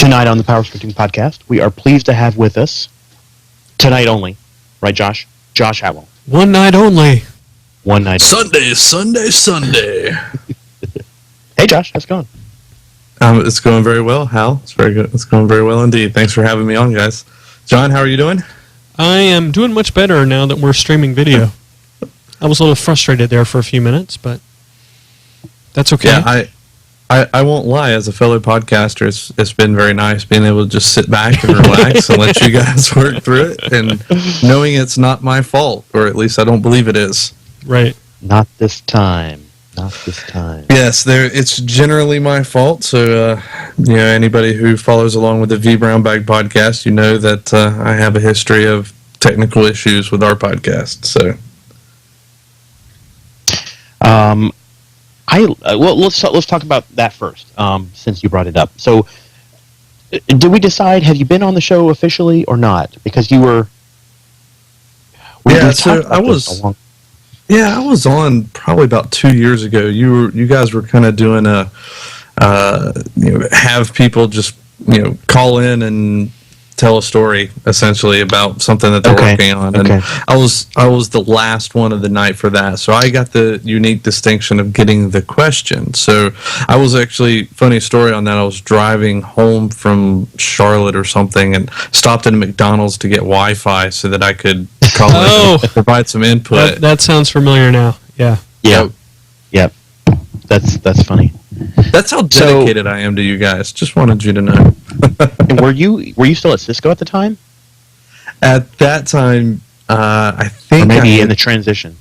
Tonight on the PowerScripting podcast, we are pleased to have with us, tonight only, right, Josh? Josh Atwell. One night only. One night only. Sunday. Hey, Josh, how's it going? It's going very well, Hal. It's very good. It's going very well indeed. Thanks for having me on, guys. John, how are you doing? I am doing much better now that we're streaming video. I was a little frustrated there for a few minutes, but that's okay. Yeah, I won't lie. As a fellow podcaster, it's been very nice being able to just sit back and relax and let you guys work through it, and knowing it's not my fault, or at least I don't believe it is. Right. Not this time. Not this time. Yes, it's generally my fault. So, anybody who follows along with the V Brown Bag podcast, you know that I have a history of technical issues with our podcast. So, let's talk about that first, since you brought it up. So, did we decide? Have you been on the show officially or not? Because you were. I was on probably about 2 years ago. You guys were kind of doing have people just call in and tell a story essentially about something that they're working on, and I was the last one of the night for that, so I got the unique distinction of getting the question. So I was actually, funny story on that, I was driving home from Charlotte or something and stopped at a McDonald's to get Wi-Fi so that I could call in and provide some input. That sounds familiar now. Yeah. Yep. That's funny. That's how dedicated I am to you guys. Just wanted you to know. And were you still at Cisco at the time? At that time, I think, or maybe in the transition.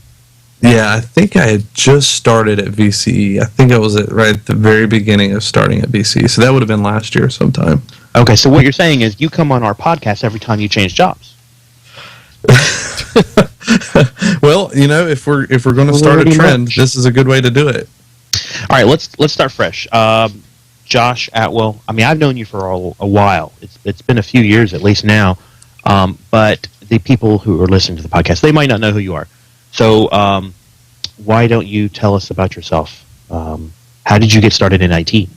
Yeah, I think I had just started at VCE. I think I was right at the very beginning of starting at VCE. So that would have been last year sometime. Okay, so what you're saying is you come on our podcast every time you change jobs. Well, if we're going to start a trend, this is a good way to do it. All right, let's start fresh. Josh Atwell. I mean, I've known you for a while. It's been a few years at least now. But the people who are listening to the podcast, they might not know who you are. So why don't you tell us about yourself? How did you get started in IT?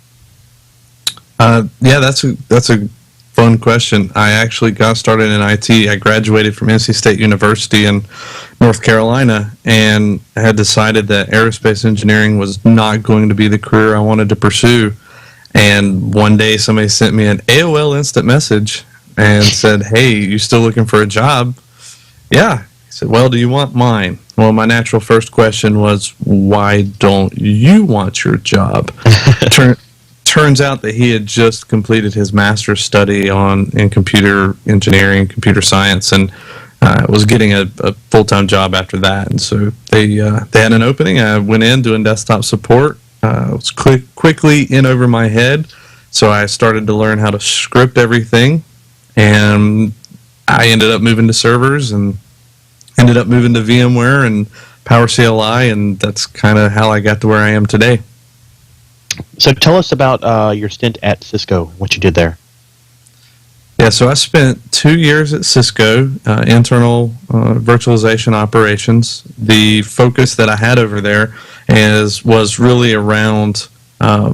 Yeah, that's a fun question. I actually got started in IT. I graduated from NC State University in North Carolina, and I had decided that aerospace engineering was not going to be the career I wanted to pursue. And one day somebody sent me an AOL instant message and said, "Hey, you still looking for a job?" Yeah. He said, "Well, do you want mine?" Well, my natural first question was, "Why don't you want your job?" Turns out that he had just completed his master's study in computer engineering, computer science, and was getting a full-time job after that. And so they had an opening. I went in doing desktop support. It was quickly in over my head, so I started to learn how to script everything, and I ended up moving to servers and ended up moving to VMware and PowerCLI, and that's kind of how I got to where I am today. So tell us about your stint at Cisco, what you did there. Yeah, so I spent 2 years at Cisco, internal virtualization operations. The focus that I had over there was really around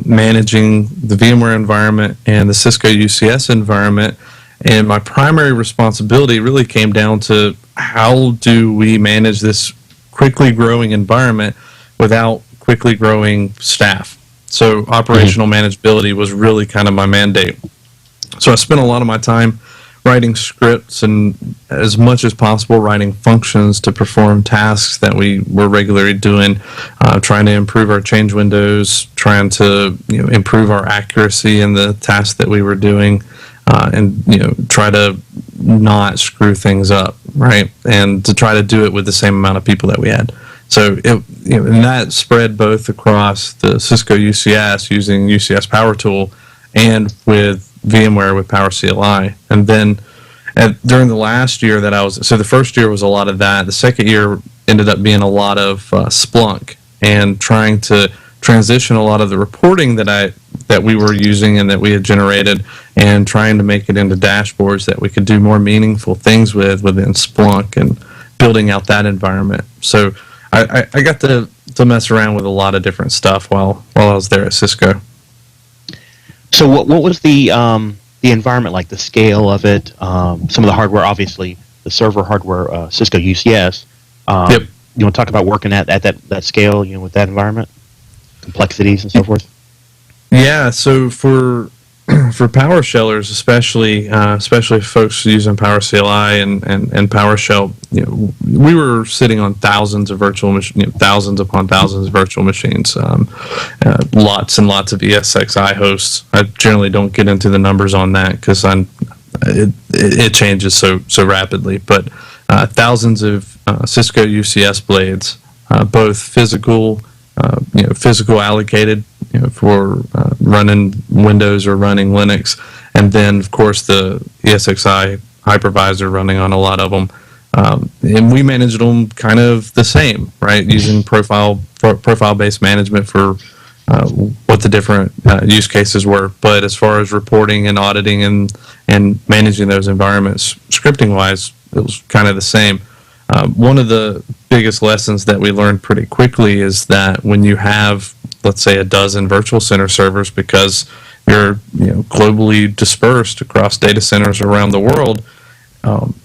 managing the VMware environment and the Cisco UCS environment. And my primary responsibility really came down to how do we manage this quickly growing environment without quickly growing staff. So operational manageability was really kind of my mandate. So I spent a lot of my time writing scripts and, as much as possible, writing functions to perform tasks that we were regularly doing, trying to improve our change windows, trying to improve our accuracy in the tasks that we were doing, and try to not screw things up, right? And to try to do it with the same amount of people that we had. So and that spread both across the Cisco UCS using UCS Power Tool and with VMware with PowerCLI. And then during the last year that so the first year was a lot of that. The second year ended up being a lot of Splunk and trying to transition a lot of the reporting that we were using and that we had generated, and trying to make it into dashboards that we could do more meaningful things within Splunk and building out that environment. So I got to mess around with a lot of different stuff while I was there at Cisco. So what was the the environment like? The scale of it, some of the hardware, obviously the server hardware, Cisco UCS. Yep. You want to talk about working at that scale, with that environment, complexities and so forth? Yeah, so for PowerShellers, especially folks using PowerCLI and PowerShell, we were sitting on thousands of virtual thousands upon thousands of virtual machines, lots and lots of ESXi hosts. I generally don't get into the numbers on that because it changes so rapidly, but thousands of Cisco UCS blades, both physical allocated, for running Windows or running Linux, and then of course the ESXi hypervisor running on a lot of them. And we managed them kind of the same, right? Using profile-based management for what the different use cases were. But as far as reporting and auditing and managing those environments, scripting-wise, it was kind of the same. One of the biggest lessons that we learned pretty quickly is that when you have, let's say, a dozen virtual center servers, because you're globally dispersed across data centers around the world,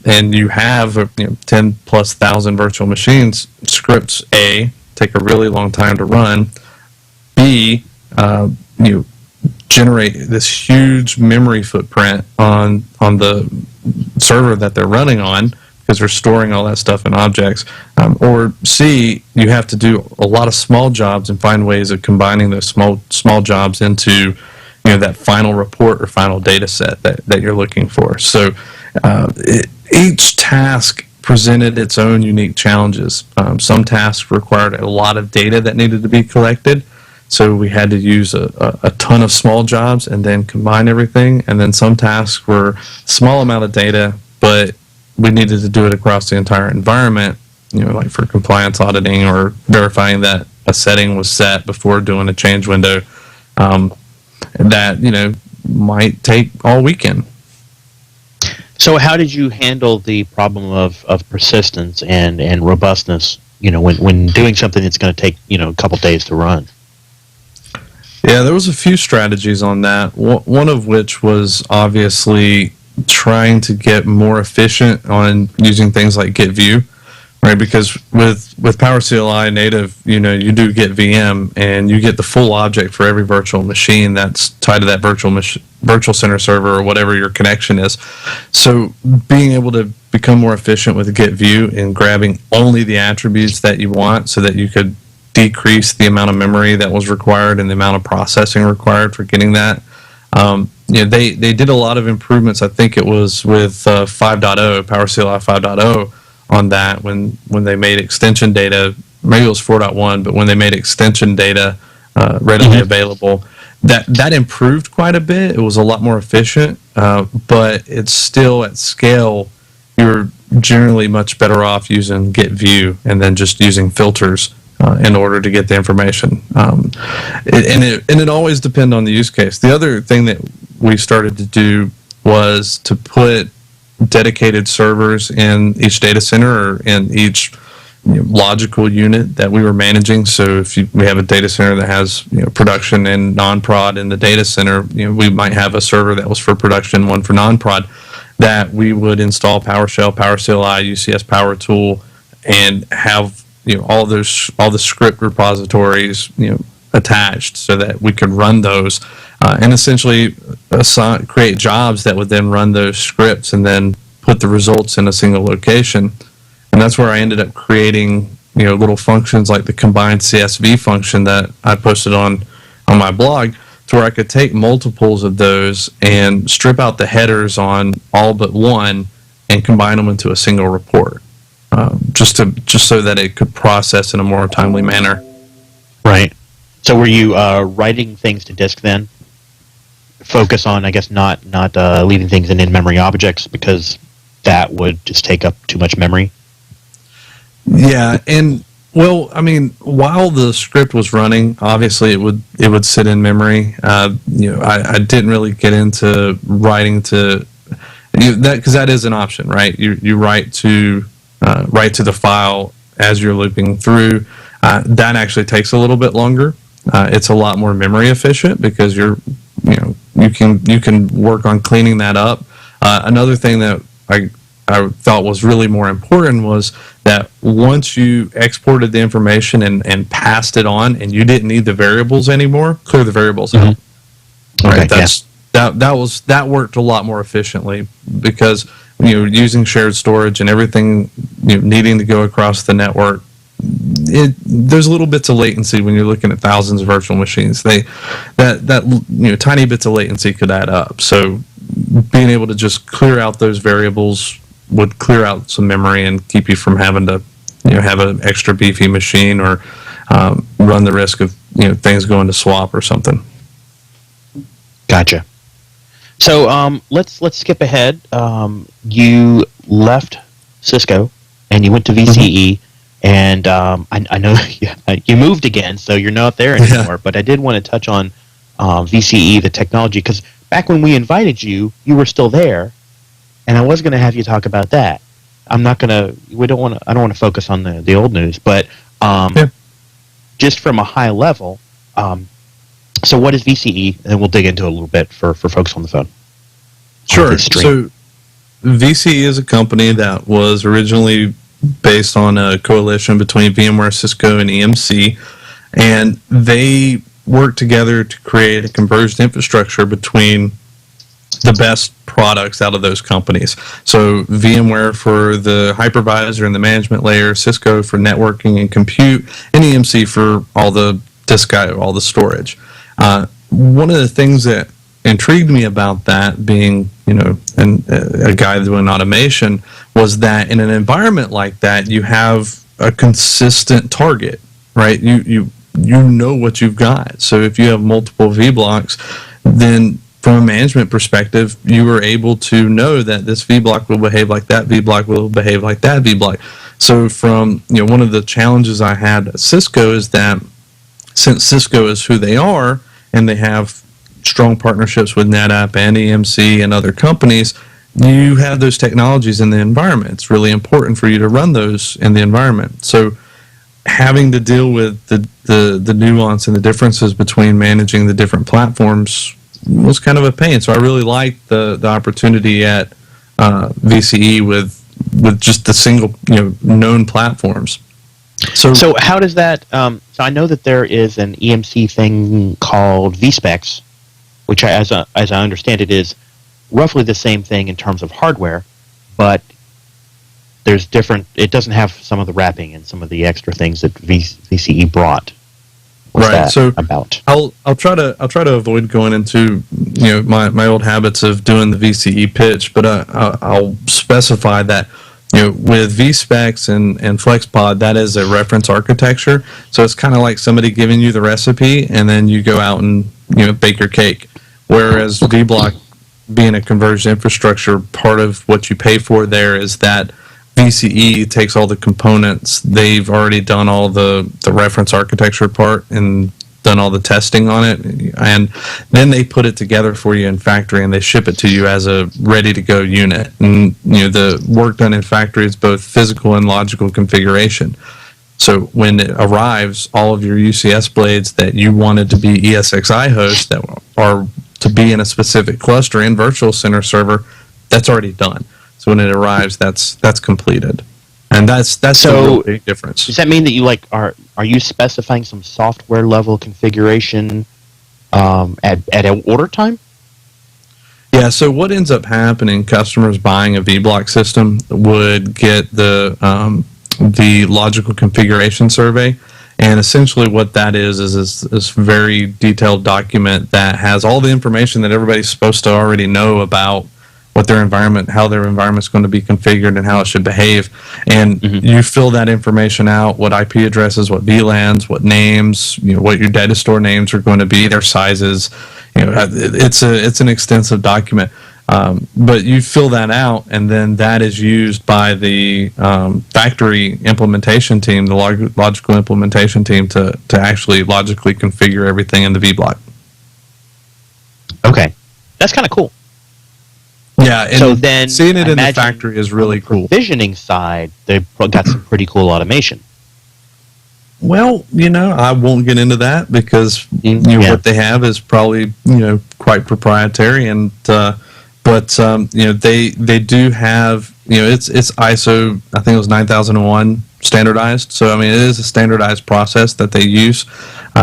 and you have 10 plus thousand virtual machines, scripts A take a really long time to run. B, generate this huge memory footprint on the server that they're running on, because they're storing all that stuff in objects. Or C, you have to do a lot of small jobs and find ways of combining those small jobs into that final report or final data set that you're looking for. So each task presented its own unique challenges. Some tasks required a lot of data that needed to be collected, so we had to use a ton of small jobs and then combine everything. And then some tasks were a small amount of data, but we needed to do it across the entire environment, like for compliance auditing or verifying that a setting was set before doing a change window, that might take all weekend. So how did you handle the problem of persistence and robustness, when doing something that's going to take, a couple days to run? Yeah, there was a few strategies on that. One of which was obviously trying to get more efficient on using things like get view, right? Because with PowerCLI native, you do get VM, and you get the full object for every virtual machine that's tied to that virtual center server or whatever your connection is. So being able to become more efficient with get view and grabbing only the attributes that you want, so that you could decrease the amount of memory that was required and the amount of processing required for getting that. They did a lot of improvements. I think it was with 5.0, PowerCLI 5.0 on that, when they made extension data, maybe it was 4.1, but when they made extension data readily available, that improved quite a bit. It was a lot more efficient, but it's still at scale. You're generally much better off using get view and then just using filters in order to get the information. It always depends on the use case. The other thing that we started to do was to put dedicated servers in each data center or in each logical unit that we were managing. So if we have a data center that has production and non-prod in the data center, we might have a server that was for production, one for non-prod, that we would install PowerShell, PowerCLI, UCS Power Tool, and have all the script repositories attached, so that we could run those and essentially create jobs that would then run those scripts and then put the results in a single location. And that's where I ended up creating little functions like the combined CSV function that I posted on my blog, to where I could take multiples of those and strip out the headers on all but one and combine them into a single report, just so that it could process in a more timely manner. Right. So were you writing things to disk then? Focus on, I guess, not leaving things in in-memory objects, because that would just take up too much memory? Yeah, and well, I mean, while the script was running, obviously it would sit in memory. I didn't really get into writing to that, because that is an option, right? You write to the file as you're looping through. That actually takes a little bit longer. It's a lot more memory efficient, because you're you can work on cleaning that up. Another thing that I thought was really more important was that once you exported the information and passed it on, and you didn't need the variables anymore, clear the variables out. Okay, That worked a lot more efficiently, because using shared storage and everything needing to go across the network, there's little bits of latency when you're looking at thousands of virtual machines. Tiny bits of latency could add up. So being able to just clear out those variables would clear out some memory and keep you from having to have an extra beefy machine, or run the risk of things going to swap or something. Gotcha. So let's skip ahead. You left Cisco and you went to VCE, and I know you moved again, so you're not there anymore. Yeah. But I did want to touch on VCE, the technology, because back when we invited you, you were still there, and I was going to have you talk about that. I'm not going to. I don't want to focus on the old news, but just from a high level. So what is VCE? And we'll dig into it a little bit for folks on the phone. Sure. So VCE is a company that was originally based on a coalition between VMware, Cisco, and EMC, and they worked together to create a converged infrastructure between the best products out of those companies. So VMware for the hypervisor and the management layer, Cisco for networking and compute, and EMC for all the disk I/O, all the storage. One of the things that intrigued me about that, being a guy doing automation, was that in an environment like that, you have a consistent target, right? You know what you've got. So if you have multiple vBlocks, then from a management perspective, you were able to know that this vBlock will behave like that, vBlock will behave like that vBlock. So from one of the challenges I had at Cisco is that, since Cisco is who they are, and they have strong partnerships with NetApp and EMC and other companies, you have those technologies in the environment. It's really important for you to run those in the environment. So having to deal with the nuance and the differences between managing the different platforms was kind of a pain. So I really liked the opportunity at VCE with just the single known platforms. So how does that? So I know that there is an EMC thing called vSpecs, which, as I understand it, is roughly the same thing in terms of hardware, but there's different. It doesn't have some of the wrapping and some of the extra things that VCE brought. What's that so about? I'll try to avoid going into my old habits of doing the VCE pitch, but I'll specify that. With vSpecs and FlexPod, that is a reference architecture. So it's kind of like somebody giving you the recipe, and then you go out and bake your cake. Whereas vBlock, being a converged infrastructure, part of what you pay for there is that VCE takes all the components. They've already done all the reference architecture part and done all the testing on it, and then they put it together for you in factory, and they ship it to you as a ready-to-go unit. And the work done in factory is both physical and logical configuration. So when it arrives, all of your UCS blades that you wanted to be ESXi hosts that are to be in a specific cluster in Virtual Center server, that's already done. So when it arrives, that's completed. And that's a real big difference. Does that mean that you are you specifying some software level configuration at an order time? Yeah. So what ends up happening? Customers buying a vBlock system would get the logical configuration survey, and essentially what that is this very detailed document that has all the information that everybody's supposed to already know about what their environment, how their environment's going to be configured, and how it should behave. And you fill that information out: what IP addresses, what VLANs, what names, what your data store names are going to be, their sizes. It's an extensive document. But you fill that out, and then that is used by the factory implementation team, the logical implementation team, to actually logically configure everything in the vBlock. Okay, that's kind of cool. Yeah, and so then seeing it in the factory is really cool. On the provisioning side, they've got some pretty cool automation. Well, I won't get into that because what they have is probably quite proprietary, and they do have it's ISO, I think it was 9001 standardized. So it is a standardized process that they use,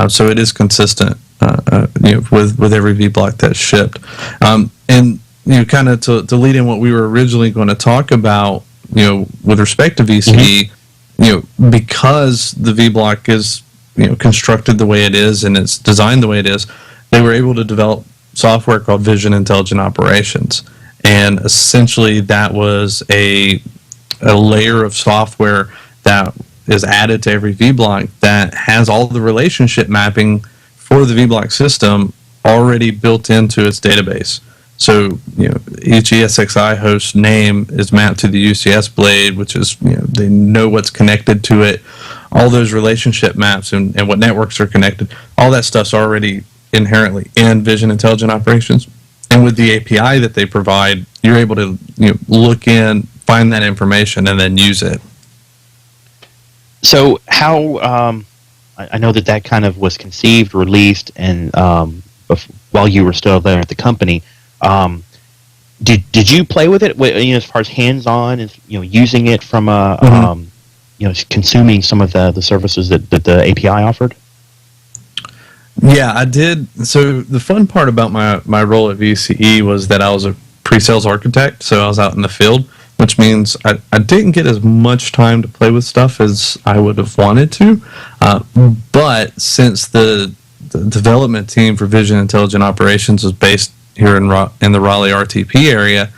so it is consistent with every VBlock that's shipped, and kind of to lead in what we were originally going to talk about, with respect to VCE. Because the VBlock is constructed the way it is and it's designed the way it is, they were able to develop software called Vision Intelligent Operations, and essentially that was a layer of software that is added to every VBlock that has all the relationship mapping for the VBlock system already built into its database. So, each ESXi host name is mapped to the UCS blade, which is, they know what's connected to it, all those relationship maps and what networks are connected, all that stuff's already inherently in Vision Intelligent Operations. And with the API that they provide, you're able to look in, find that information, and then use it. So how, I know that kind of was conceived, released, and while you were still there at the company. Did you play with it? As far as hands-on, and using it from consuming some of the services that the API offered? Yeah, I did. So the fun part about my role at VCE was that I was a pre-sales architect, so I was out in the field, which means I didn't get as much time to play with stuff as I would have wanted to. But since the development team for Vision Intelligent Operations was based here in the Raleigh RTP area,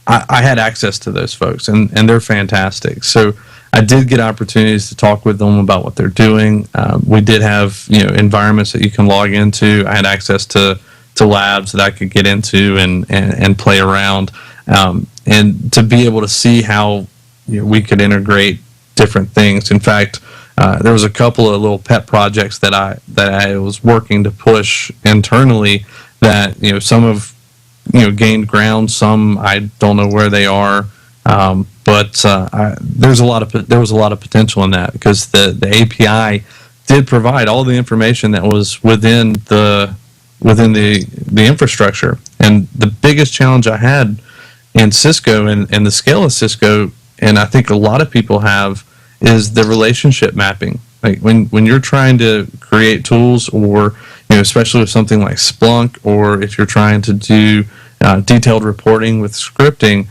I had access to those folks, and they're fantastic. So I did get opportunities to talk with them about what they're doing. We did have environments that you can log into. I had access to labs that I could get into and play around, and to be able to see how we could integrate different things. In fact, there was a couple of little pet projects that I was working to push internally that some have gained ground, some I don't know where they are, but there was a lot of potential in that, because the API did provide all the information that was within the infrastructure. And the biggest challenge I had in Cisco and the scale of Cisco, and I think a lot of people have, is the relationship mapping. Like when you're trying to create tools, or especially with something like Splunk, or if you're trying to do detailed reporting with scripting,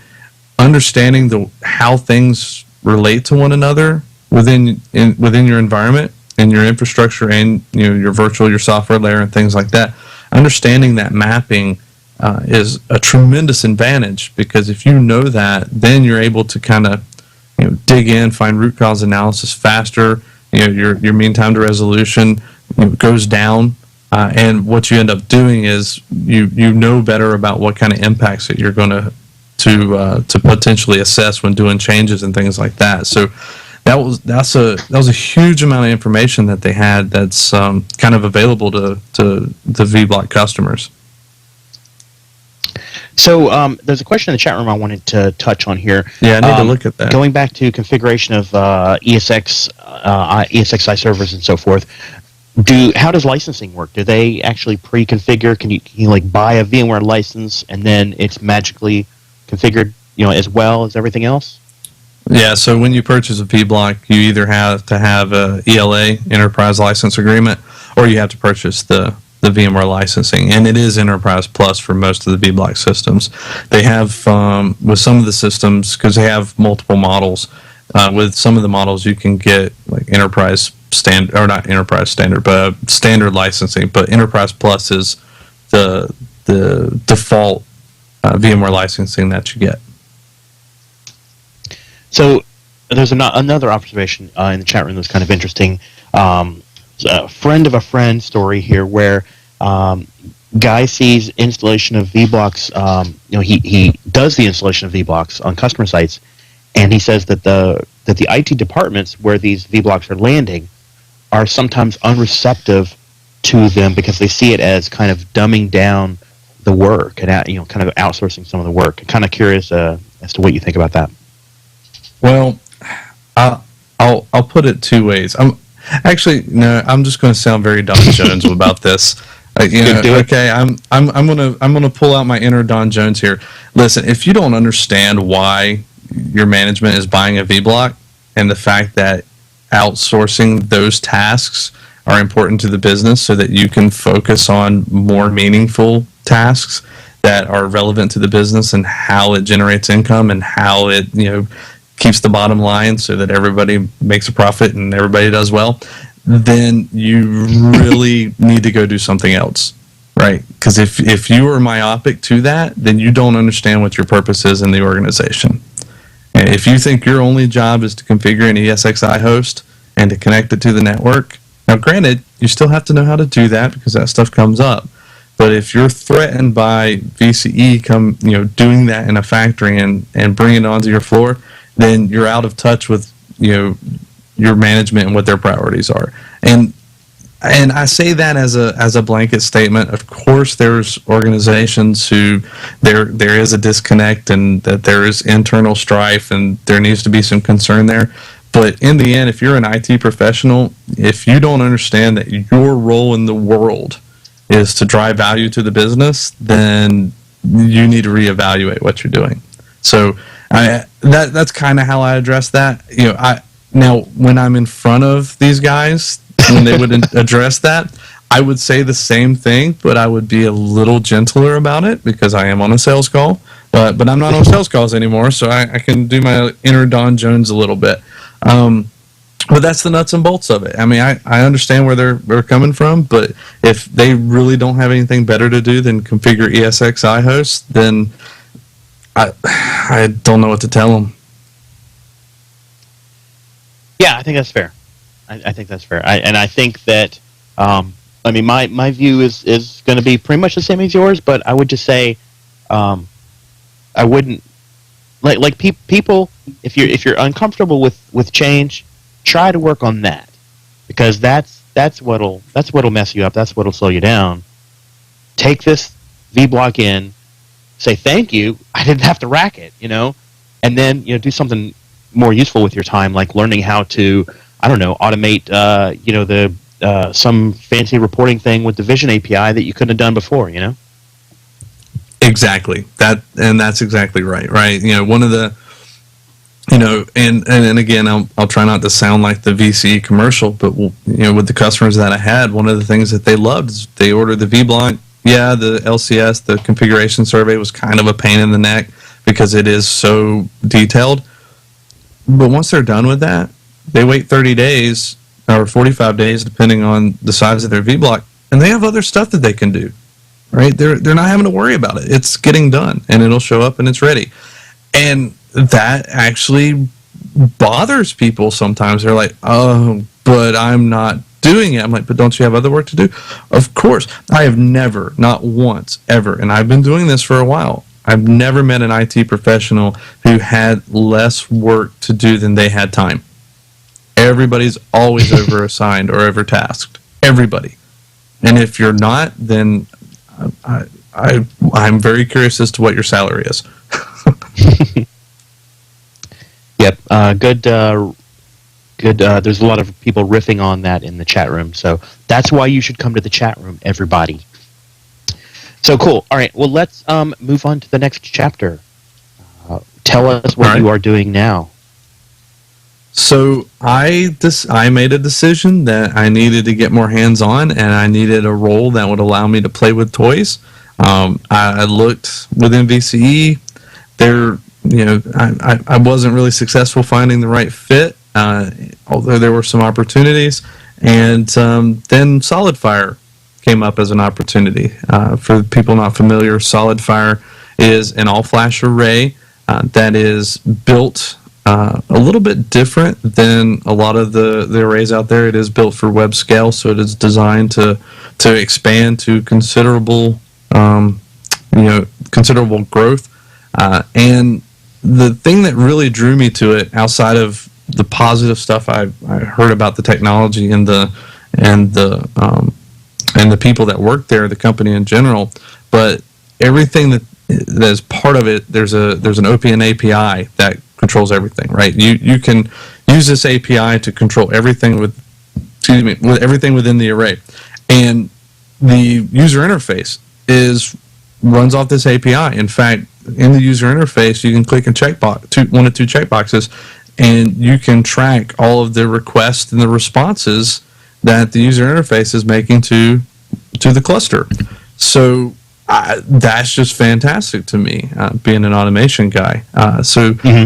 understanding how things relate to one another within your environment and your infrastructure and your software layer and things like that. Understanding that mapping is a tremendous advantage, because if you know that, then you're able to kind of dig in, find root cause analysis faster. Your mean time to resolution goes down, and what you end up doing is you know better about what kind of impacts that you're going to potentially assess when doing changes and things like that. So that was a huge amount of information that they had that's kind of available to the VBlock customers. So there's a question in the chat room I wanted to touch on here. Yeah, I need to look at that. Going back to configuration of ESXi servers and so forth, how does licensing work? Do they actually pre-configure? Can you like buy a VMware license and then it's magically configured, as well as everything else? Yeah, so when you purchase a VBlock, you either have to have a ELA, Enterprise License Agreement, or you have to purchase the VMware licensing, and it is Enterprise Plus for most of the VBlock systems. They have, with some of the systems, because they have multiple models, with some of the models you can get like Enterprise Standard, or not Enterprise Standard, but standard licensing, but Enterprise Plus is the default VMware licensing that you get. So there's another observation in the chat room that's kind of interesting. A friend of a friend story here, where guy sees installation of vBlocks. He does the installation of vBlocks on customer sites, and he says that the IT departments where these vBlocks are landing are sometimes unreceptive to them, because they see it as kind of dumbing down the work and kind of outsourcing some of the work. I'm kind of curious as to what you think about that. Well, I'll put it two ways. Actually, no. I'm just going to sound very Don Jones about this. Okay. I'm gonna pull out my inner Don Jones here. Listen, if you don't understand why your management is buying a VBlock and the fact that outsourcing those tasks are important to the business so that you can focus on more meaningful tasks that are relevant to the business and how it generates income and how it keeps the bottom line so that everybody makes a profit and everybody does well, then you really need to go do something else, right? Because if you are myopic to that, then you don't understand what your purpose is in the organization. And if you think your only job is to configure an ESXi host and to connect it to the network, now granted, you still have to know how to do that because that stuff comes up. But if you're threatened by VCE doing that in a factory and bringing it onto your floor, then you're out of touch with your management and what their priorities are. And I say that as a blanket statement. Of course, there's organizations who there is a disconnect and that there is internal strife and there needs to be some concern there. But in the end, if you're an IT professional, if you don't understand that your role in the world is to drive value to the business, then you need to reevaluate what you're doing. So that's kind of how I address that. Now when I'm in front of these guys, when they would address that, I would say the same thing, but I would be a little gentler about it because I am on a sales call. But I'm not on sales calls anymore, so I can do my inner Don Jones a little bit. But that's the nuts and bolts of it. I mean, I understand where they're coming from, but if they really don't have anything better to do than configure ESXi hosts, then I don't know what to tell them. Yeah, I think that's fair. I think that's fair. I think that, my view is going to be pretty much the same as yours, but I would just say, I wouldn't, like people, if you're uncomfortable with change, try to work on that, because that's what'll mess you up. That's what'll slow you down. Take this VBlock in, say thank you. I didn't have to rack it, and then do something more useful with your time, like learning how to, I don't know, automate some fancy reporting thing with the Vision API that you couldn't have done before. Exactly. That's exactly right. One of the and again, I'll try not to sound like the VCE commercial, but with the customers that I had, one of the things that they loved is they ordered the VBlock. Yeah, the LCS, the configuration survey, was kind of a pain in the neck because it is so detailed. But once they're done with that, they wait 30 days or 45 days, depending on the size of their VBlock, and they have other stuff that they can do. Right? They're not having to worry about it. It's getting done, and it'll show up, and it's ready. And that actually bothers people sometimes. They're like, oh, but I'm not doing it. I'm like, but don't you have other work to do? Of course. I have never, not once, ever, and I've been doing this for a while, I've never met an IT professional who had less work to do than they had time. Everybody's always over-assigned or over-tasked. Everybody. And if you're not, then I'm very curious as to what your salary is. Yep. Good. There's a lot of people riffing on that in the chat room, so that's why you should come to the chat room, everybody. So cool. All right. Well, let's move on to the next chapter. Tell us what you are doing now. So I made a decision that I needed to get more hands-on, and I needed a role that would allow me to play with toys. I looked within VCE. I wasn't really successful finding the right fit, although there were some opportunities. And then SolidFire came up as an opportunity. For people not familiar, SolidFire is an all-flash array that is built a little bit different than a lot of the arrays out there. It is built for web scale, so it is designed to expand to considerable growth. And the thing that really drew me to it, outside of the positive stuff I heard about the technology and the people that work there, the company in general, but everything that is part of it, there's an open API that controls everything, right? You can use this API to control everything with everything within the array. And the user interface runs off this API. In fact, in the user interface, you can click a checkbox, one of two checkboxes, and you can track all of the requests and the responses that the user interface is making to the cluster. So that's just fantastic to me, being an automation guy.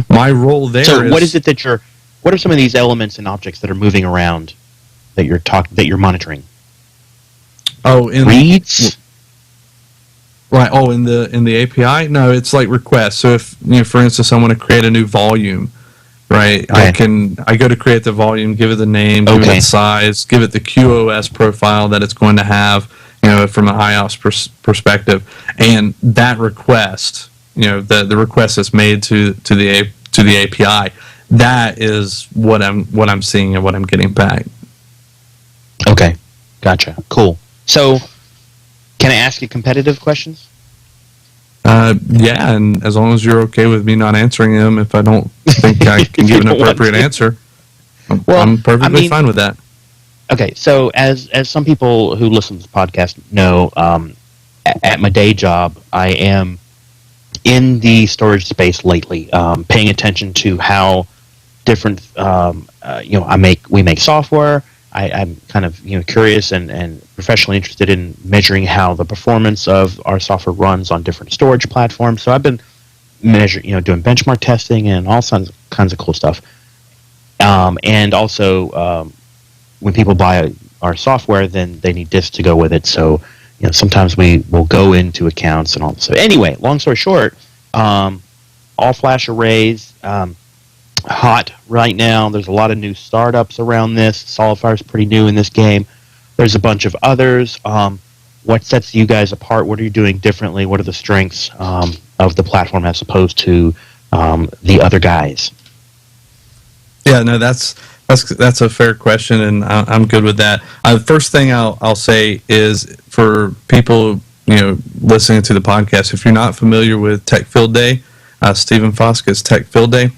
My role there. So what is it that what are some of these elements and objects that are moving around that you're monitoring? Oh, reads. Right. Oh, in the API? No, it's like requests. So if, for instance, I want to create a new volume, right? Okay. I go to create the volume, give it the name, give it the size, give it the QoS profile that it's going to have, from an IOPS perspective, and that request, the request that's made to the API, that is what I'm seeing and what I'm getting back. Okay, gotcha. Cool. So, can I ask you competitive questions? Yeah, and as long as you're okay with me not answering them, if I don't think I can give an appropriate answer, I'm perfectly fine with that. Okay, so as some people who listen to this podcast know, at my day job, I am in the storage space lately, paying attention to how different, we make software. I'm kind of curious and professionally interested in measuring how the performance of our software runs on different storage platforms. So I've been doing benchmark testing and all kinds of cool stuff. And also, when people buy our software, then they need disks to go with it. So sometimes we will go into accounts and all. So anyway, long story short, all flash arrays. Hot right now. There's a lot of new startups around this. SolidFire is pretty new in this game. There's a bunch of others. What sets you guys apart? What are you doing differently? What are the strengths of the platform as opposed to the other guys? Yeah, no, that's a fair question, and I'm good with that. The first thing I'll say is for people listening to the podcast, if you're not familiar with Tech Field Day, Stephen Foska's Tech Field Day.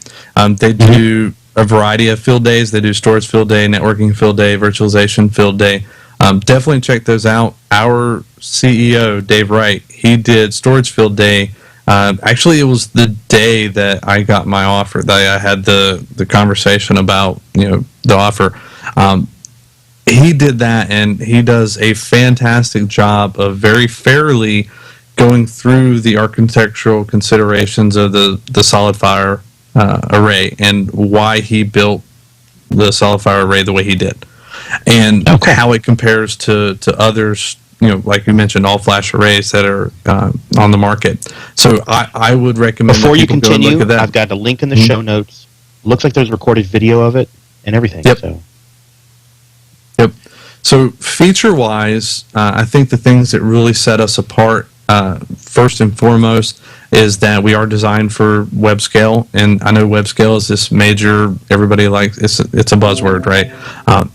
They do a variety of field days. They do storage field day, networking field day, virtualization field day. Definitely check those out. Our CEO, Dave Wright, he did storage field day. Actually, it was the day that I got my offer, that I had the conversation about the offer. He did that, and he does a fantastic job of very fairly going through the architectural considerations of the SolidFire array and why he built the SolidFire array the way he did, and how it compares to others, like you mentioned, all flash arrays that are on the market. So I would recommend. Before you continue, look at that. I've got a link in the show notes. Looks like there's a recorded video of it and everything. Yep. So feature-wise, I think the things that really set us apart, first and foremost, is that we are designed for web scale, and I know web scale is this major, everybody likes, it's a buzzword, right?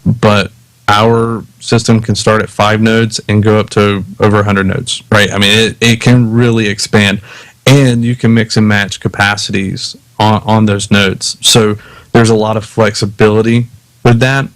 But our system can start at 5 nodes and go up to over 100 nodes, right? I mean, it can really expand, and you can mix and match capacities on those nodes. So there's a lot of flexibility with that.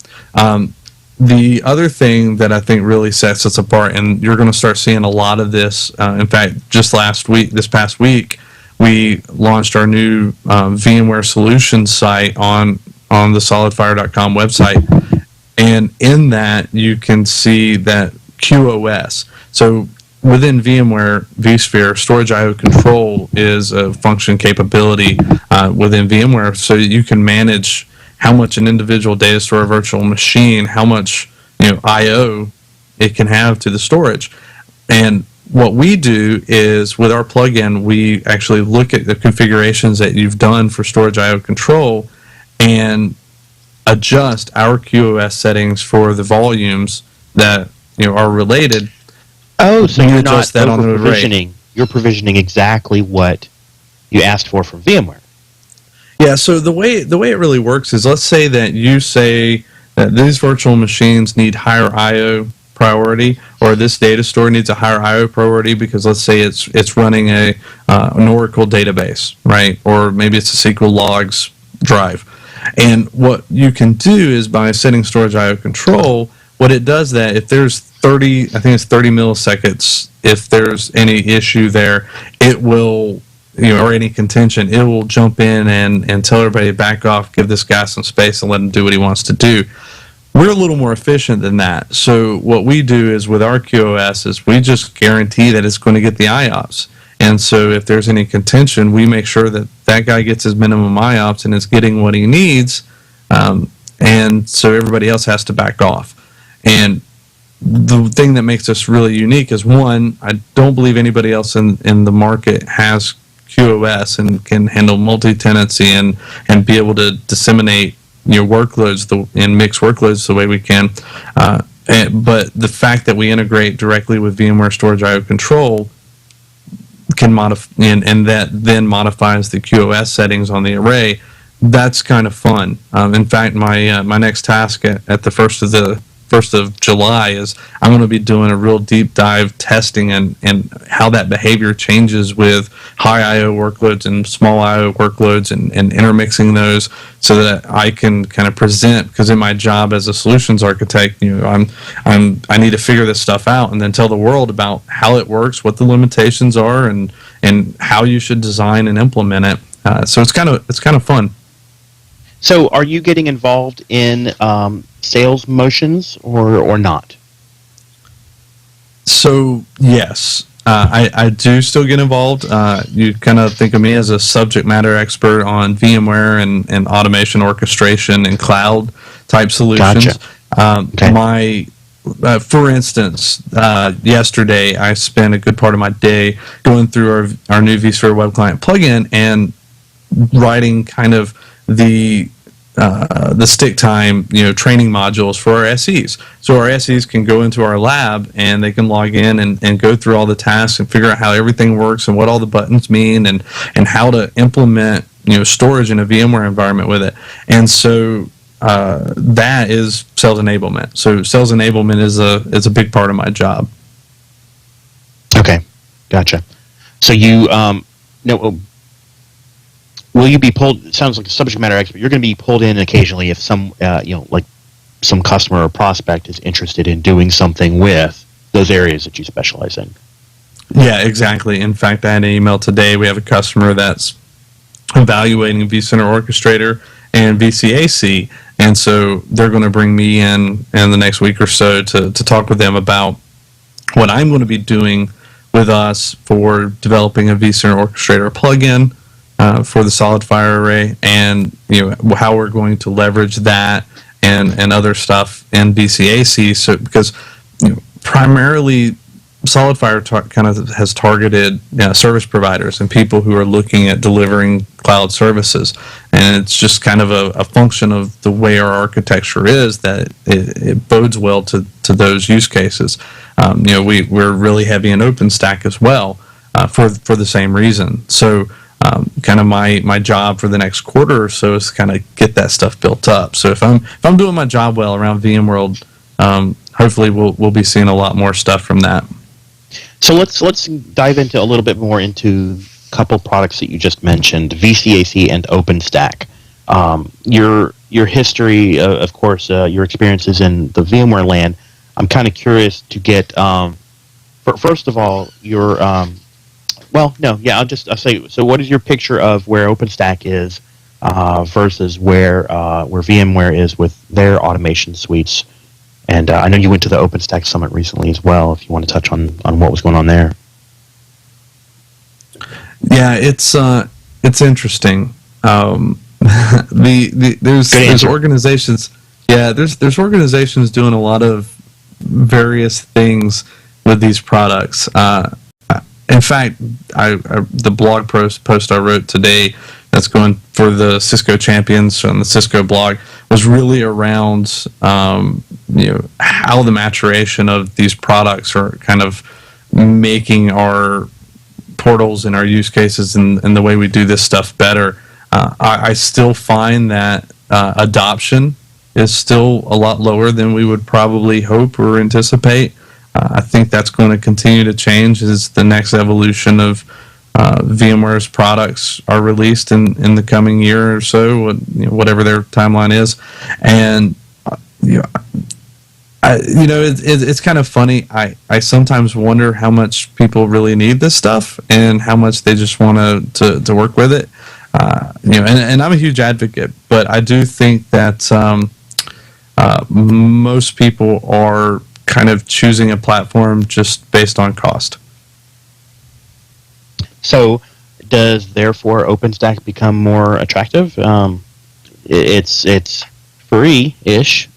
The other thing that I think really sets us apart, and you're going to start seeing a lot of this, in fact, just this past week, we launched our new VMware Solutions site on the solidfire.com website. And in that, you can see that QoS. So within VMware vSphere, Storage I/O Control is a function capability within VMware, so you can manage how much an individual data store virtual machine, how much I/O it can have to the storage. And what we do is, with our plugin, we actually look at the configurations that you've done for Storage I/O Control and adjust our QoS settings for the volumes that are related. Oh, so you're not over-provisioning. You're provisioning exactly what you asked for from VMware. Yeah, so the way it really works is, let's say that you say that these virtual machines need higher I/O priority, or this data store needs a higher I/O priority because, let's say, it's running an Oracle database, right? Or maybe it's a SQL logs drive. And what you can do is by setting storage IO control, what it does that if there's 30, I think it's 30 milliseconds, if there's any issue there, it will, or any contention, it will jump in and tell everybody to back off, give this guy some space and let him do what he wants to do. We're a little more efficient than that. So what we do is with our QoS is we just guarantee that it's going to get the IOPS. And so if there's any contention, we make sure that that guy gets his minimum IOPS and is getting what he needs. And so everybody else has to back off. And the thing that makes us really unique is, one, I don't believe anybody else in the market has QoS and can handle multi-tenancy and be able to disseminate workloads and mix workloads the way we can. But the fact that we integrate directly with VMware Storage IO Control can modify, and that then modifies the QoS settings on the array. That's kind of fun. In fact, my next task at the first of July is I'm going to be doing a real deep dive testing and how that behavior changes with high I/O workloads and small I/O workloads and intermixing those so that I can kind of present, because in my job as a solutions architect, I need to figure this stuff out and then tell the world about how it works, what the limitations are, and how you should design and implement it. So it's kind of fun. So are you getting involved in sales motions or not? So yes, I do still get involved. You kind of think of me as a subject matter expert on VMware and automation orchestration and cloud type solutions. Gotcha. Okay. For instance, yesterday I spent a good part of my day going through our new vSphere Web Client plugin and writing kind of the stick time, training modules for our SEs. So our SEs can go into our lab and they can log in and go through all the tasks and figure out how everything works and what all the buttons mean and how to implement, storage in a VMware environment with it. And so that is sales enablement. So sales enablement is a big part of my job. Okay, gotcha. So you will you be pulled? It sounds like a subject matter expert. You're going to be pulled in occasionally if some, like some customer or prospect is interested in doing something with those areas that you specialize in. Yeah, exactly. In fact, I had an email today. We have a customer that's evaluating vCenter Orchestrator and VCAC, and so they're going to bring me in the next week or so to talk with them about what I'm going to be doing with us for developing a vCenter Orchestrator plugin for the solid fire array, and how we're going to leverage that and other stuff in VCAC. So because primarily solid fire kind of has targeted service providers and people who are looking at delivering cloud services, and it's just kind of a function of the way our architecture is that it bodes well to those use cases. We're really heavy in OpenStack as well for the same reason. So kind of my job for the next quarter or so is to kind of get that stuff built up. So if I'm doing my job well around VMworld, hopefully we'll be seeing a lot more stuff from that. So let's dive into a little bit more into a couple products that you just mentioned, VCAC and OpenStack. Your history, of course, your experiences in the VMware land. I'm kind of curious to get first of all your I'll say, so what is your picture of where OpenStack is versus where VMware is with their automation suites? And I know you went to the OpenStack Summit recently as well, if you want to touch on what was going on there. Yeah, it's interesting. There's organizations. Yeah, there's organizations doing a lot of various things with these products. In fact, the blog post I wrote today that's going for the Cisco Champions on the Cisco blog was really around how the maturation of these products are kind of making our portals and our use cases and the way we do this stuff better. I still find that adoption is still a lot lower than we would probably hope or anticipate. I think that's going to continue to change as the next evolution of VMware's products are released in the coming year or so, whatever their timeline is. And it's kind of funny. I sometimes wonder how much people really need this stuff and how much they just want to work with it. And I'm a huge advocate, but I do think that most people are kind of choosing a platform just based on cost. So, does therefore OpenStack become more attractive? It's free-ish.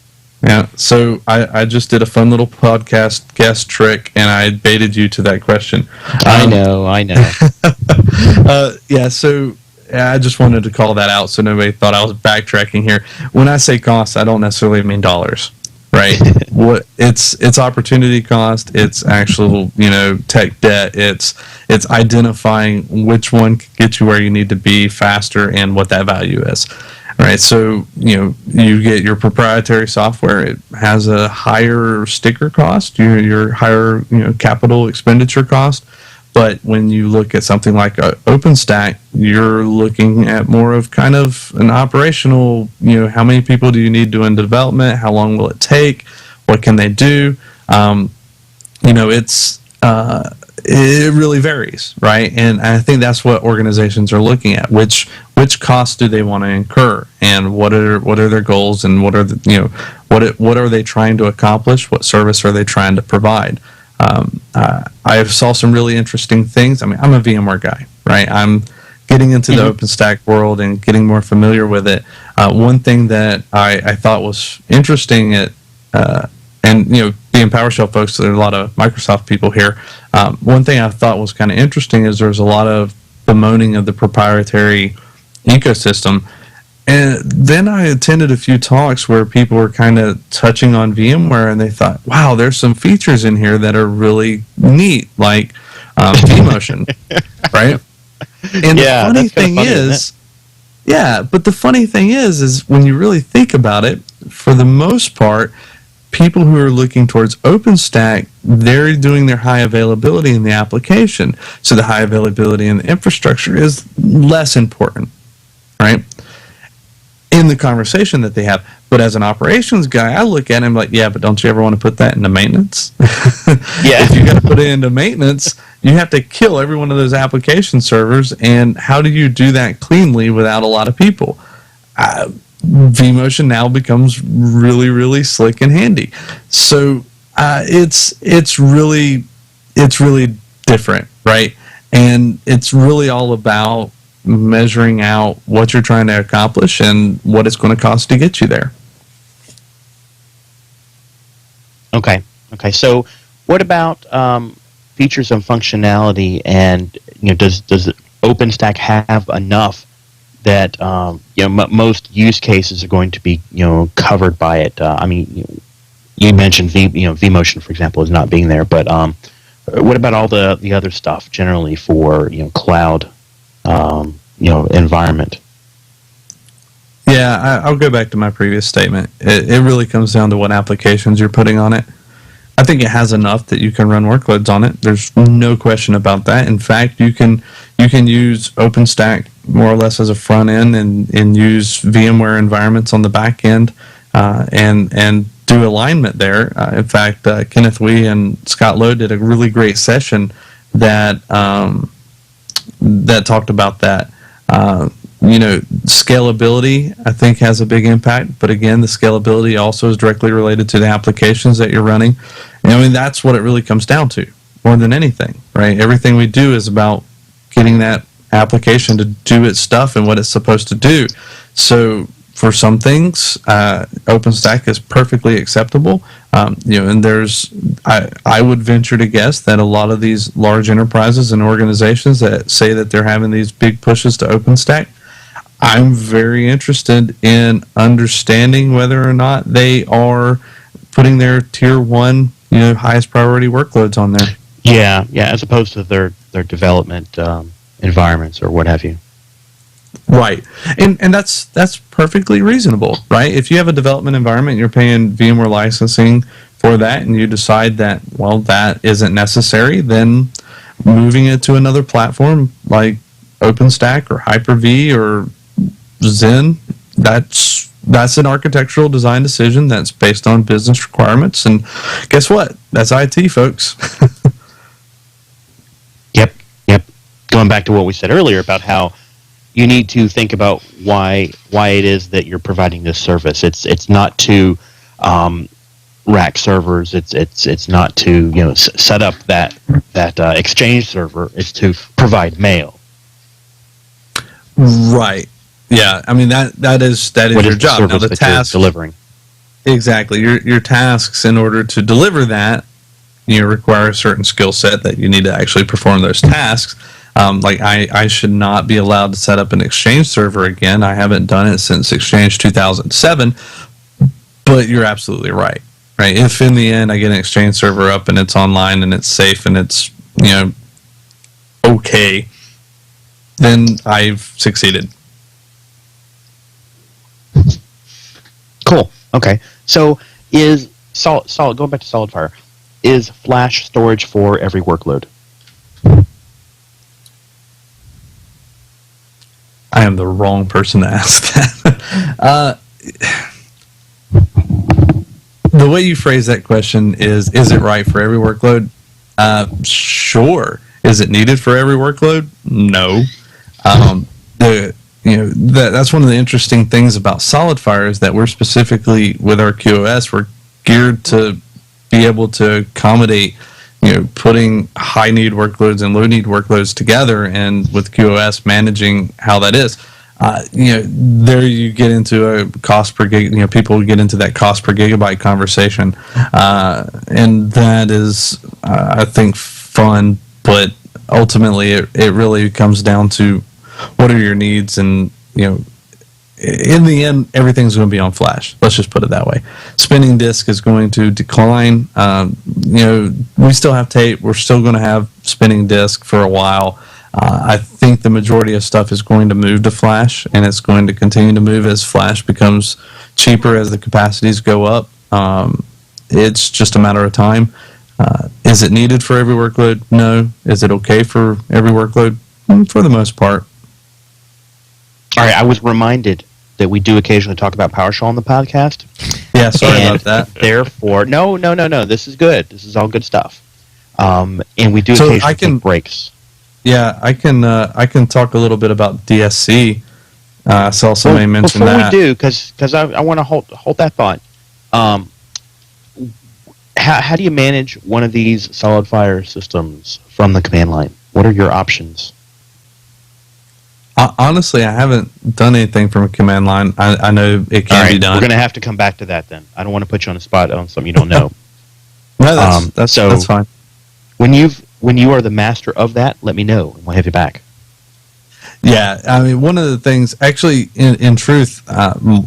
Yeah. So I just did a fun little podcast guest trick, and I baited you to that question. I know. Yeah. So I just wanted to call that out so nobody thought I was backtracking here. When I say cost, I don't necessarily mean dollars. Right. It's opportunity cost. It's actual, tech debt. It's identifying which one can get you where you need to be faster and what that value is. Right. So, you get your proprietary software. It has a higher sticker cost, your higher, capital expenditure cost. But when you look at something like OpenStack, you're looking at more of kind of an operational, how many people do you need doing development? How long will it take? What can they do? It really varies, right? And I think that's what organizations are looking at. Which costs do they want to incur, and what are their goals, and what are what are they trying to accomplish? What service are they trying to provide? I saw some really interesting things. I mean, I'm a VMware guy, right? I'm getting into the OpenStack world and getting more familiar with it. One thing that I thought was interesting being PowerShell folks, there's a lot of Microsoft people here. One thing I thought was kind of interesting is there's a lot of bemoaning of the proprietary ecosystem. And then I attended a few talks where people were kind of touching on VMware, and they thought, wow, there's some features in here that are really neat, like vMotion, right? And the funny thing is, but the funny thing is when you really think about it, for the most part, people who are looking towards OpenStack, they're doing their high availability in the application. So the high availability in the infrastructure is less important, right? In the conversation that they have. But as an operations guy, I look at him like, yeah, but don't you ever want to put that into maintenance? Yeah. If you got to put it into maintenance, you have to kill every one of those application servers. And how do you do that cleanly without a lot of people? vMotion now becomes really, really slick and handy. So it's really different, right? And it's really all about measuring out what you're trying to accomplish and what it's going to cost to get you there. Okay. So, what about features and functionality? And does OpenStack have enough that most use cases are going to be covered by it? You mentioned vMotion, for example, is not being there, but what about all the other stuff generally for cloud environment? Yeah, I'll go back to my previous statement. It really comes down to what applications you're putting on it. I think it has enough that you can run workloads on it. There's no question about that. In fact, you can use OpenStack more or less as a front end and use VMware environments on the back end and do alignment there. In fact, Kenneth Wee and Scott Lowe did a really great session that talked about that. Scalability, I think, has a big impact. But again, the scalability also is directly related to the applications that you're running. That's what it really comes down to more than anything, right? Everything we do is about getting that application to do its stuff and what it's supposed to do. So for some things, OpenStack is perfectly acceptable. And I would venture to guess that a lot of these large enterprises and organizations that say that they're having these big pushes to OpenStack, I'm very interested in understanding whether or not they are putting their tier 1, highest priority workloads on there. Yeah, as opposed to their development environments or what have you. Right, and that's perfectly reasonable, right? If you have a development environment, you're paying VMware licensing for that, and you decide that that isn't necessary, then moving it to another platform like OpenStack or Hyper-V or Zen, that's an architectural design decision that's based on business requirements. And guess what? That's IT, folks. Yep. Going back to what we said earlier about how you need to think about why it is that you're providing this service. It's not to rack servers. It's not to set up that Exchange server. It's to provide mail. Right. Yeah. I mean that is your job. Now the task delivering. Exactly. Your tasks in order to deliver that, require a certain skill set that you need to actually perform those tasks. Like I should not be allowed to set up an Exchange server again. I haven't done it since Exchange 2007. But you're absolutely right. Right. If in the end I get an Exchange server up and it's online and it's safe and it's okay, then I've succeeded. Cool. Okay. So is solid going back to SolidFire, is flash storage for every workload? I am the wrong person to ask that. The way you phrase that question is it right for every workload? Sure. Is it needed for every workload? No. That's one of the interesting things about SolidFire is that we're specifically, with our QoS, we're geared to be able to accommodate, putting high need workloads and low need workloads together, and with QoS managing how that is. There you get into a cost per gig. People get into that cost per gigabyte conversation, and that is, I think, fun. But ultimately, it really comes down to what are your needs, and in the end, everything's going to be on flash. Let's just put it that way. Spinning disk is going to decline. We still have tape. We're still going to have spinning disk for a while. I think the majority of stuff is going to move to flash, and it's going to continue to move as flash becomes cheaper as the capacities go up. It's just a matter of time. Is it needed for every workload? No. Is it okay for every workload? For the most part. All right, I was reminded that we do occasionally talk about PowerShell on the podcast. Yeah, sorry about that. Therefore, no. This is good. This is all good stuff. And we do occasionally take breaks. Yeah, I can talk a little bit about DSC. So also may mention before that. Before we do, because I want to hold that thought. How do you manage one of these SolidFire systems from the command line? What are your options? Honestly, I haven't done anything from a command line. I know it can be done. We're going to have to come back to that then. I don't want to put you on the spot on something you don't know. No, that's fine. When you are the master of that, let me know, and we'll have you back. Yeah, I mean, one of the things, actually, in truth,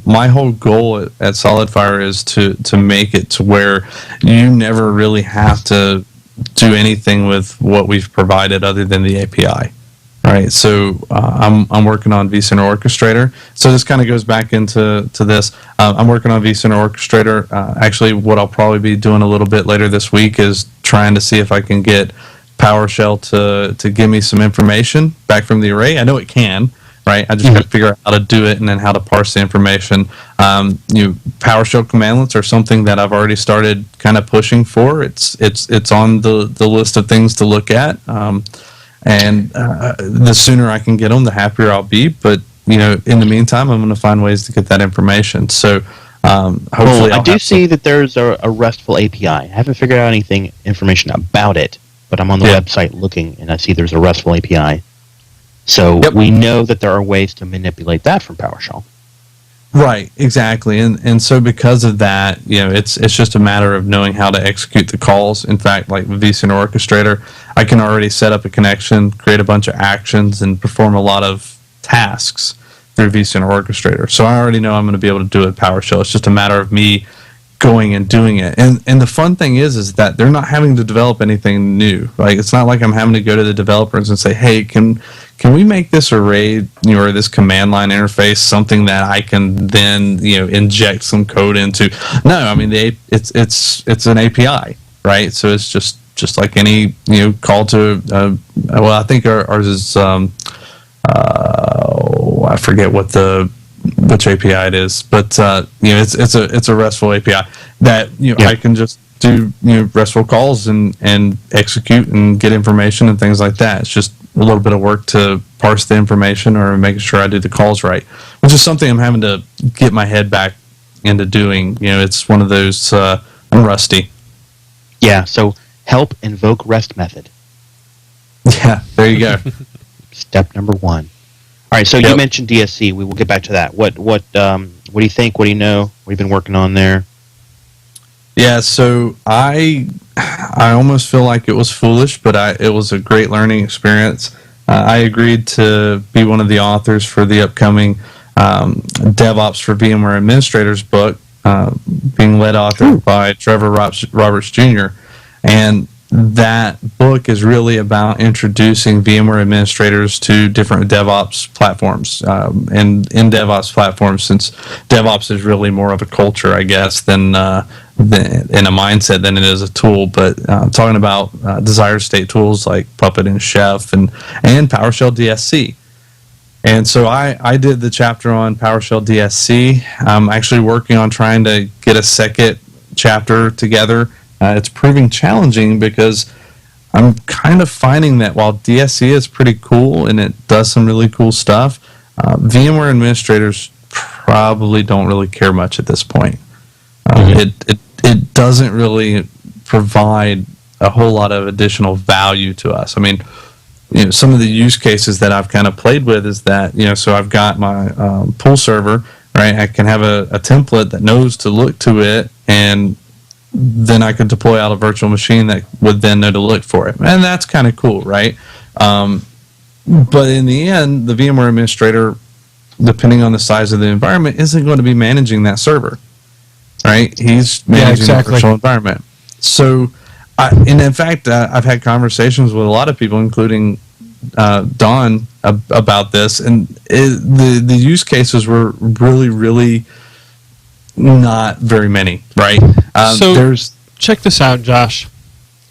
my whole goal at SolidFire is to make it to where you never really have to do anything with what we've provided other than the API. Right, so I'm working on vCenter Orchestrator. So this kind of goes back into this. I'm working on vCenter Orchestrator. Actually, what I'll probably be doing a little bit later this week is trying to see if I can get PowerShell to give me some information back from the array. I know it can, right? I just got to figure out how to do it and then how to parse the information. PowerShell commandlets are something that I've already started kind of pushing for. It's on the list of things to look at. And the sooner I can get them, the happier I'll be. But in the meantime, I'm going to find ways to get that information. So hopefully, I do see that there's a RESTful API. I haven't figured out information about it, but I'm on the website looking, and I see there's a RESTful API. So we know that there are ways to manipulate that from PowerShell. Right, exactly, and so because of that, it's just a matter of knowing how to execute the calls. In fact, like with vCenter Orchestrator, I can already set up a connection, create a bunch of actions, and perform a lot of tasks through vCenter Orchestrator. So I already know I'm going to be able to do it with PowerShell. It's just a matter of me going and doing it. And the fun thing is that they're not having to develop anything new. Like, it's not like I'm having to go to the developers and say, hey, can we make this array, or this command line interface something that I can then, inject some code into? No, I mean, it's an API, right? So it's just just like any call to. Well, I think ours is. I forget which API it is, but it's a RESTful API that I can just do RESTful calls and execute and get information and things like that. It's just a little bit of work to parse the information or making sure I do the calls right, which is something I'm having to get my head back into doing. It's one of those I'm rusty. Yeah. So help invoke REST method. Yeah. There you go. Step number 1. All right. So you mentioned DSC. We will get back to that. What do you think? What do you know? What have you been working on there? Yeah, so I almost feel like it was foolish, but it was a great learning experience. I agreed to be one of the authors for the upcoming DevOps for VMware Administrators book, being led authored by Trevor Roberts Jr. And that book is really about introducing VMware administrators to different DevOps platforms. And in DevOps platforms, since DevOps is really more of a culture, I guess, than in a mindset than it is a tool. But I'm talking about desired state tools like Puppet and Chef and PowerShell DSC. And so I did the chapter on PowerShell DSC. I'm actually working on trying to get a second chapter together. It's proving challenging because I'm kind of finding that while DSC is pretty cool and it does some really cool stuff, VMware administrators probably don't really care much at this point. It doesn't really provide a whole lot of additional value to us. I mean, some of the use cases that I've kind of played with is that, so I've got my pool server, right? I can have a template that knows to look to it, and then I could deploy out a virtual machine that would then know to look for it. And that's kind of cool, right? But in the end, the VMware administrator, depending on the size of the environment, isn't going to be managing that server, right? He's managing the virtual environment. So, and in fact, I've had conversations with a lot of people, including Don, about this, and the use cases were really, really not very many, right? So check this out, Josh.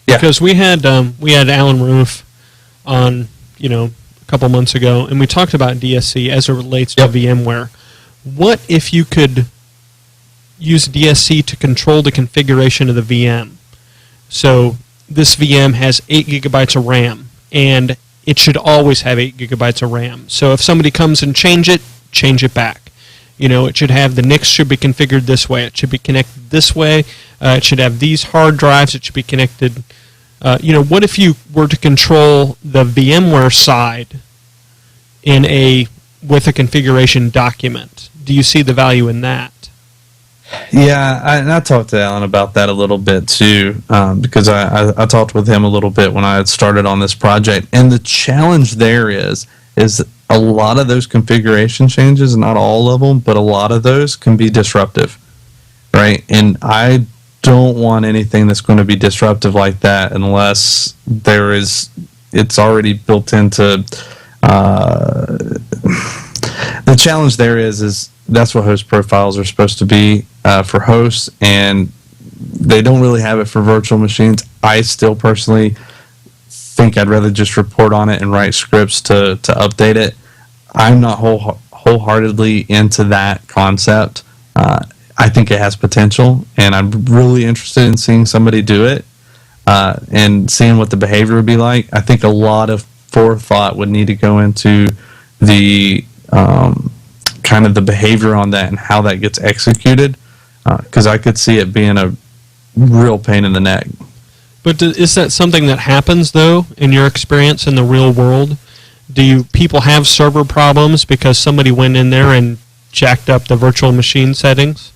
Yeah. Because we had Alan Roof on, a couple months ago, and we talked about DSC as it relates to VMware. What if you could use DSC to control the configuration of the VM? So this VM has 8 gigabytes of RAM, and it should always have 8 gigabytes of RAM. So if somebody comes and change it back. It should have the NICs should be configured this way. It should be connected this way. It should have these hard drives. It should be connected. What if you were to control the VMware side with a configuration document? Do you see the value in that? Yeah, I talked to Alan about that a little bit too, because I talked with him a little bit when I had started on this project. And the challenge there is a lot of those configuration changes, not all of them, but a lot of those can be disruptive, right? And I don't want anything that's going to be disruptive like that unless it's already built into. The challenge there is that's what host profiles are supposed to be for hosts, and they don't really have it for virtual machines. I still personally think I'd rather just report on it and write scripts to update it. I'm not wholeheartedly into that concept. I think it has potential, and I'm really interested in seeing somebody do it and seeing what the behavior would be like. I think a lot of forethought would need to go into the kind of the behavior on that and how that gets executed, because I could see it being a real pain in the neck. But is that something that happens, though, in your experience in the real world? Do people have server problems because somebody went in there and jacked up the virtual machine settings?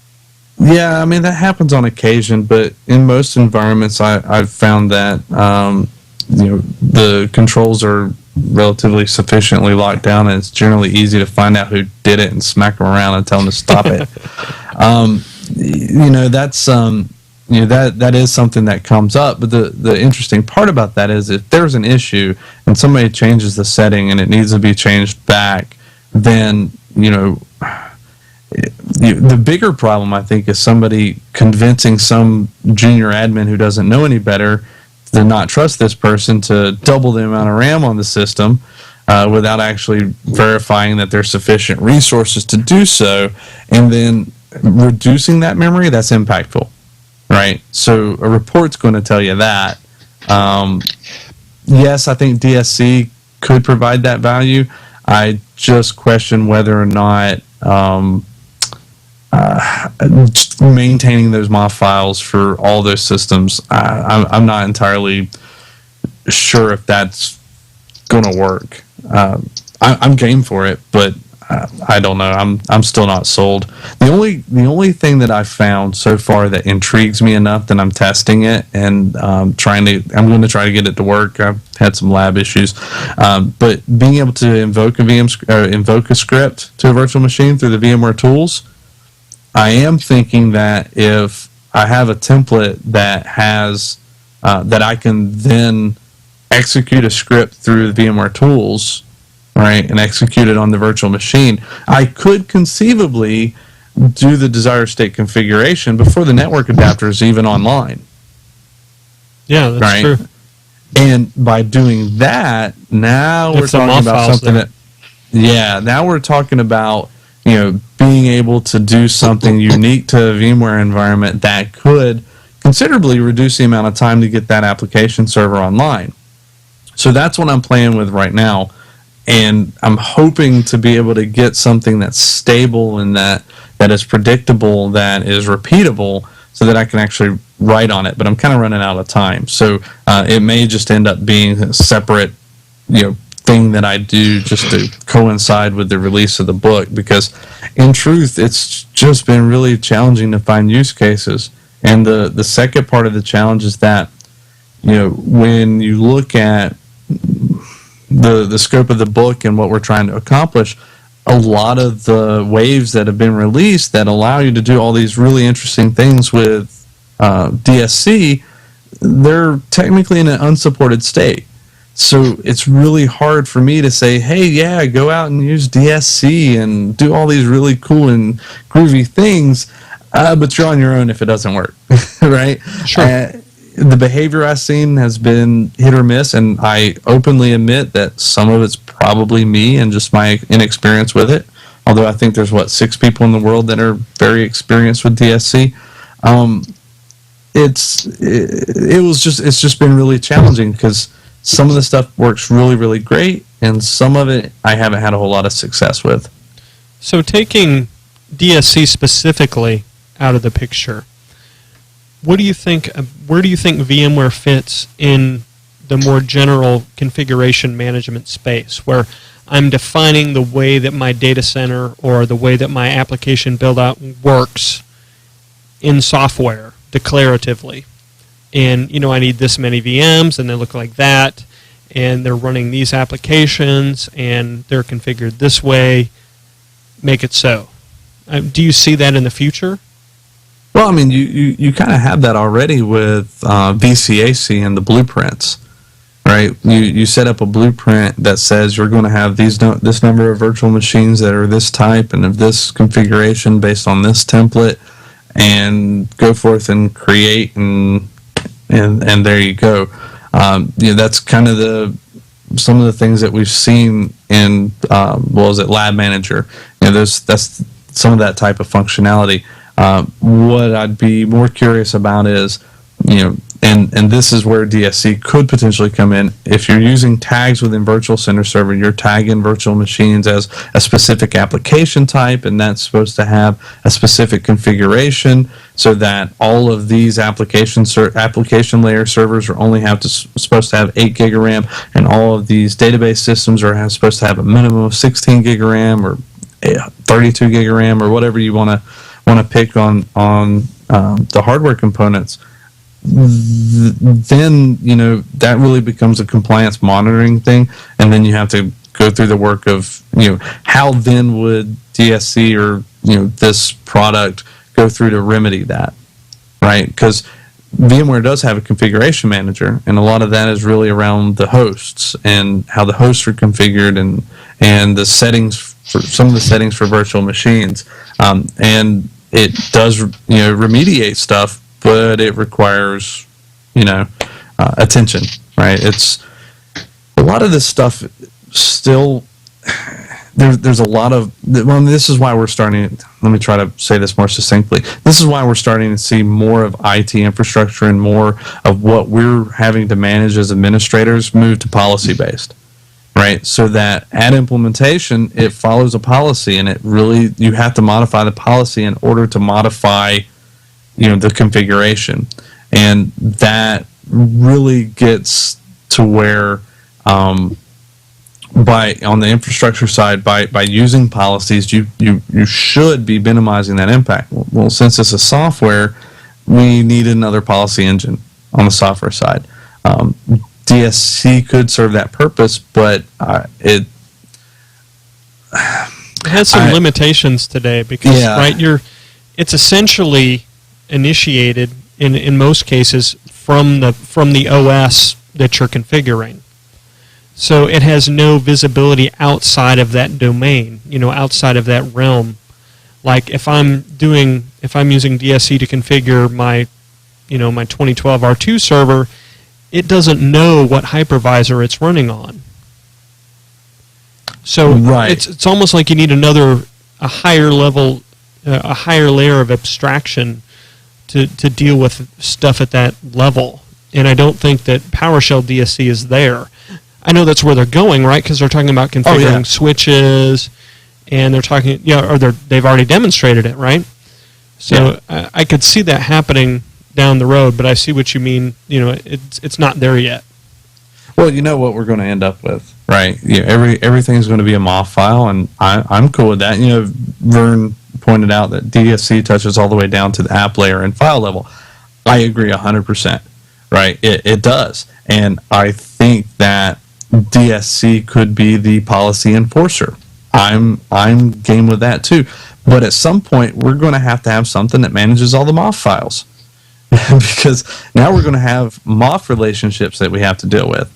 Yeah, I mean, that happens on occasion, but in most environments, I've found that the controls are relatively sufficiently locked down, and it's generally easy to find out who did it and smack them around and tell them to stop it. That is something that comes up, but the interesting part about that is if there's an issue and somebody changes the setting and it needs to be changed back, then the bigger problem, I think, is somebody convincing some junior admin who doesn't know any better to not trust this person to double the amount of RAM on the system without actually verifying that there's sufficient resources to do so, and then reducing that memory, that's impactful, right? So a report's going to tell you that. Yes, I think DSC could provide that value. I just question whether or not maintaining those MOF files for all those systems, I'm not entirely sure if that's going to work. I'm game for it, but I don't know. I'm still not sold. The only thing that I've found so far that intrigues me enough that I'm testing it and I'm going to try to get it to work. I've had some lab issues, but being able to invoke a script to a virtual machine through the VMware tools, I am thinking that if I have a template that has that I can then execute a script through the VMware tools, right, and execute it on the virtual machine, I could conceivably do the desired state configuration before the network adapter is even online. Yeah, that's right? true. And by doing that, now we're talking about something that, now we're talking about, being able to do something unique to a VMware environment that could considerably reduce the amount of time to get that application server online. So that's what I'm playing with right now. And I'm hoping to be able to get something that's stable and that is predictable, that is repeatable, so that I can actually write on it. But I'm kind of running out of time. So it may just end up being a separate, thing that I do just to coincide with the release of the book, because in truth, it's just been really challenging to find use cases. And the second part of the challenge is that, when you look at the scope of the book and what we're trying to accomplish, a lot of the waves that have been released that allow you to do all these really interesting things with DSC, they're technically in an unsupported state. So it's really hard for me to say, hey, yeah, go out and use DSC and do all these really cool and groovy things, but you're on your own if it doesn't work, right? Sure. The behavior I've seen has been hit or miss, and I openly admit that some of it's probably me and just my inexperience with it. Although I think there's 6 people in the world that are very experienced with DSC. It's just been really challenging because some of the stuff works really, really great, and some of it I haven't had a whole lot of success with. So taking DSC specifically out of the picture, what do you think? Where do you think VMware fits in the more general configuration management space, where I'm defining the way that my data center or the way that my application build-out works in software declaratively? And, I need this many VMs, and they look like that, and they're running these applications, and they're configured this way. Make it so. Do you see that in the future? Well, I mean, you kind of have that already with VCAC and the blueprints, right? You set up a blueprint that says you're going to have this number of virtual machines that are this type and of this configuration based on this template, and go forth and create and there you go. That's kind of some of the things that we've seen in Lab Manager. That's some of that type of functionality. What I'd be more curious about is, and this is where DSC could potentially come in. If you're using tags within Virtual Center Server, you're tagging virtual machines as a specific application type, and that's supposed to have a specific configuration so that all of these application layer servers are only supposed to have 8 gig of RAM, and all of these database systems are supposed to have a minimum of 16 gig of RAM or 32 gig of RAM or whatever you want to pick on the hardware components. Then that really becomes a compliance monitoring thing, and then you have to go through the work of how then would DSC or this product go through to remedy that, right? Because VMware does have a configuration manager, and a lot of that is really around the hosts and how the hosts are configured and the settings for some of the settings for virtual machines, and it does remediate stuff. But it requires, attention, right? It's a lot of this stuff still. There's a lot of, well, this is why we're starting, let me try to say this more succinctly. This is why we're starting to see more of IT infrastructure and more of what we're having to manage as administrators move to policy-based, right? So that at implementation, it follows a policy, and it really, you have to modify the policy in order to modify, the configuration. And that really gets to where, on the infrastructure side, by using policies, you should be minimizing that impact. Well, since it's a software, we need another policy engine on the software side. DSC could serve that purpose, but it has some limitations today because it's essentially initiated in most cases from the OS that you're configuring. So it has no visibility outside of that domain, outside of that realm. Like if I'm using DSC to configure my 2012 R2 server, it doesn't know what hypervisor it's running on. So it's almost like you need a higher level, a higher layer of abstraction to deal with stuff at that level. And I don't think that PowerShell DSC is there. I know that's where they're going, right? Because they're talking about configuring switches, and they're talking, they've already demonstrated it, right? So I could see that happening down the road, but I see what you mean. It's not there yet. Well, you know what we're going to end up with, right? Everything's going to be a MOF file, and I'm cool with that. Vern pointed out that DSC touches all the way down to the app layer and file level. I agree 100%, right? It does, and I think that DSC could be the policy enforcer. I'm game with that too. But at some point, we're going to have something that manages all the MOF files. Because now we're going to have MOF relationships that we have to deal with,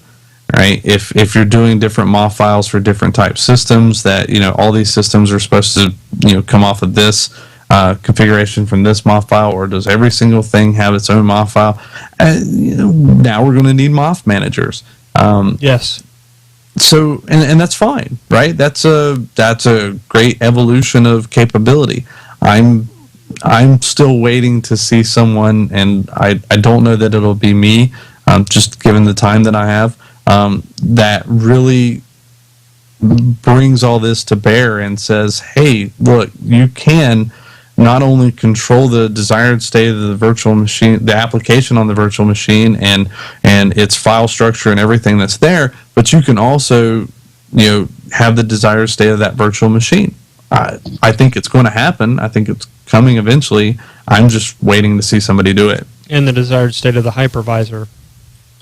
right? If you're doing different MOF files for different type systems, that all these systems are supposed to come off of this configuration from this MOF file, or does every single thing have its own MOF file? Now we're going to need MOF managers. Yes. So and that's fine, right? That's a great evolution of capability. I'm still waiting to see someone, and I don't know that it'll be me, just given the time that I have, that really brings all this to bear and says, hey, look, you can not only control the desired state of the virtual machine, the application on the virtual machine, and its file structure and everything that's there, but you can also, have the desired state of that virtual machine. I think it's going to happen. I think it's coming eventually. I'm just waiting to see somebody do it. And the desired state of the hypervisor.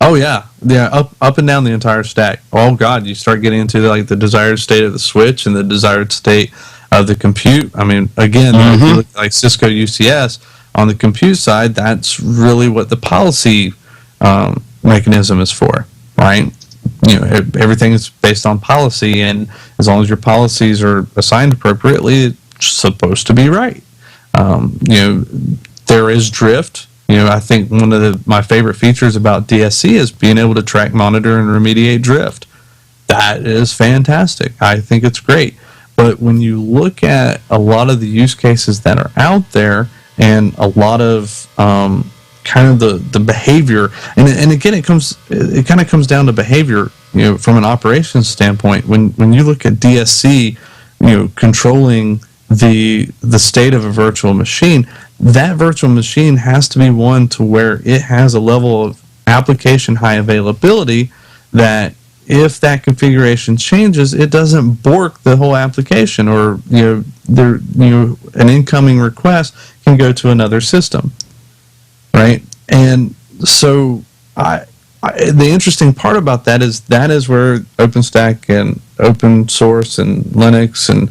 Oh yeah, up and down the entire stack. Oh God, you start getting into the desired state of the switch and the desired state of the compute. I mean, again, if you look like Cisco UCS on the compute side, that's really what the policy mechanism is for, right? Everything is based on policy, and as long as your policies are assigned appropriately, it's supposed to be right. There is drift. I think one of my favorite features about DSC is being able to track, monitor, and remediate drift. That is fantastic. I think it's great. But when you look at a lot of the use cases that are out there, and a lot of kind of the behavior, and again, it kind of comes down to behavior, from an operations standpoint. When you look at DSC, controlling the state of a virtual machine, that virtual machine has to be one to where it has a level of application high availability that if that configuration changes, it doesn't bork the whole application, or an incoming request can go to another system, right? And so the interesting part about that is where OpenStack and open source and Linux and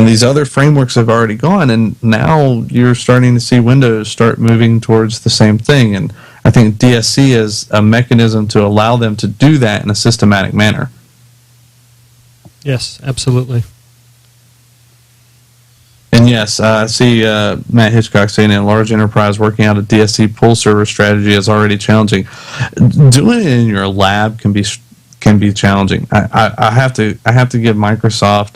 these other frameworks have already gone, and now you're starting to see Windows start moving towards the same thing. And I think DSC is a mechanism to allow them to do that in a systematic manner. Yes, absolutely. And And yes, I see Matt Hitchcock saying a large enterprise working out a DSC pull server strategy is already challenging. Doing it in your lab can be challenging. I have to give Microsoft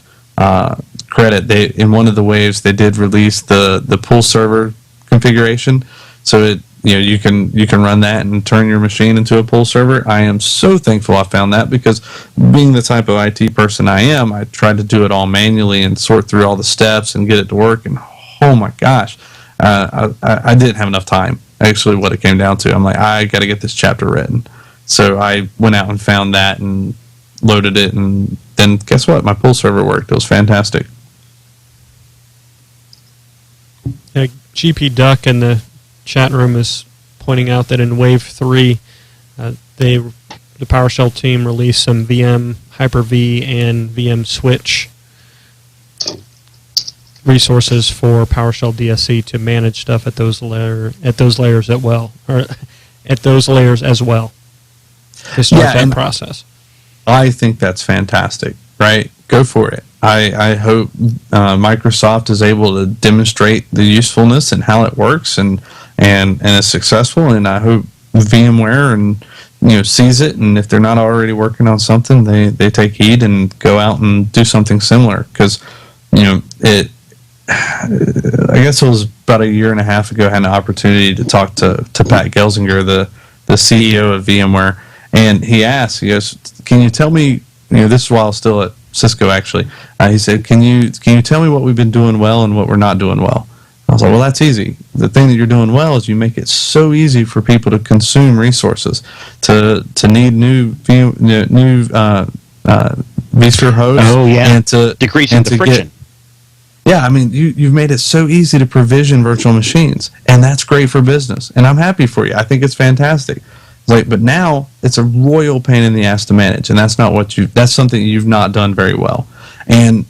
credit. They, in one of the waves, they did release the pull server configuration, so it, you can run that and turn your machine into a pull server. I am so thankful I found that, because being the type of IT person I am, I tried to do it all manually and sort through all the steps and get it to work. And oh my gosh, I didn't have enough time. Actually, what it came down to, I'm like, I got to get this chapter written. So I went out and found that and loaded it, and then guess what? My pull server worked. It was fantastic. GP Duck in the chat room is pointing out that in Wave 3, the PowerShell team released some VM Hyper-V and VM Switch resources for PowerShell DSC to manage stuff at those layers as well. To start that process. I think that's fantastic, right? Go for it. I hope Microsoft is able to demonstrate the usefulness and how it works and is successful, and I hope VMware and sees it, and if they're not already working on something, they take heed and go out and do something similar, because I guess it was about a year and a half ago I had an opportunity to talk to Pat Gelsinger, the CEO of VMware, and he goes, can you tell me, this is while I was still at Cisco actually, he said, can you tell me what we've been doing well and what we're not doing well? I was like, well, that's easy. The thing that you're doing well is you make it so easy for people to consume resources, to need new vSphere hosts. Oh yeah, and to decreasing the friction. You've made it so easy to provision virtual machines, and that's great for business. And I'm happy for you. I think it's fantastic. But now it's a royal pain in the ass to manage, and that's something you've not done very well. And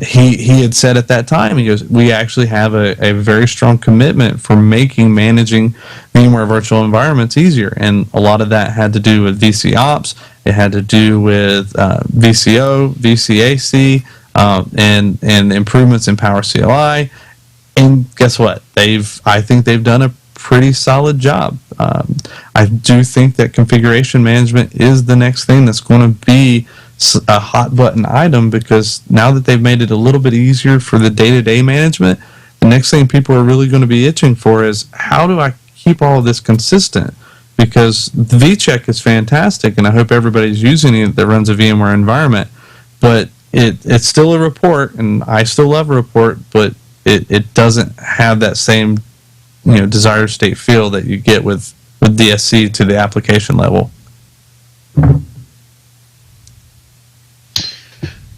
he had said at that time, he goes, we actually have a very strong commitment for managing VMware virtual environments easier. And a lot of that had to do with VCOps. It had to do with VCO, VCAC, and improvements in PowerCLI. And guess what? I think they've done a pretty solid job. I do think that configuration management is the next thing that's going to be a hot button item, because now that they've made it a little bit easier for the day-to-day management, the next thing people are really going to be itching for is, how do I keep all of this consistent? Because the vCheck is fantastic, and I hope everybody's using it that runs a VMware environment, but it's still a report, and I still love a report, but it doesn't have that same desired state feel that you get with DSC to the application level.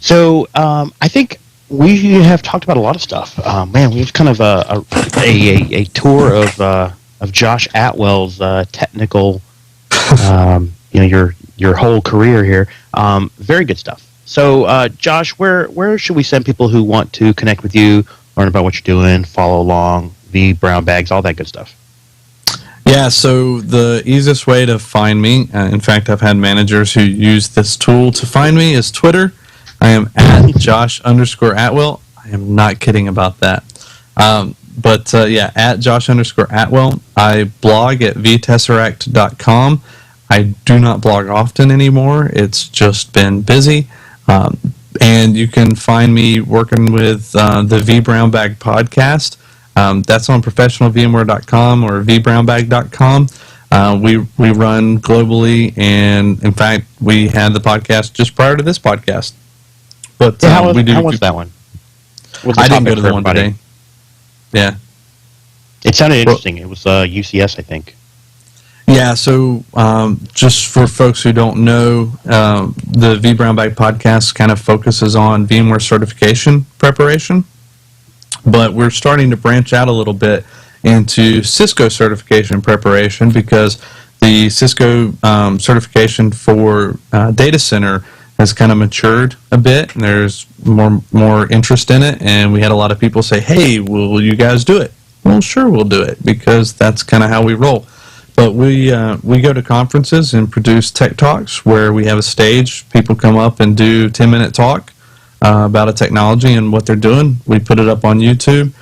So I think we have talked about a lot of stuff. Man, we've kind of a tour of Josh Atwell's technical, your whole career here. Very good stuff. So Josh, where should we send people who want to connect with you, learn about what you're doing, follow along, brown bags, all that good stuff? Yeah, so the easiest way to find me, in fact, I've had managers who use this tool to find me, is Twitter. I am at Josh_Atwell. I am not kidding about that. At Josh_Atwell. I blog at vtesseract.com. I do not blog often anymore. It's just been busy. And you can find me working with the vBrown Bag podcast. That's on professionalvmware.com or vbrownbag.com. We run globally, and in fact, we had the podcast just prior to this podcast. But how was that one? I didn't go to the one today. Yeah. It sounded interesting. It was UCS, I think. Yeah, so just for folks who don't know, the vBrown Bag podcast kind of focuses on VMware certification preparation, but we're starting to branch out a little bit into Cisco certification preparation, because the Cisco certification for data center has kind of matured a bit, and there's more interest in it, and we had a lot of people say, hey, will you guys do it? Well, sure, we'll do it, because that's kind of how we roll. But we go to conferences and produce tech talks where we have a stage, people come up and do 10-minute talk. about a technology and what they're doing. We put it up on YouTube.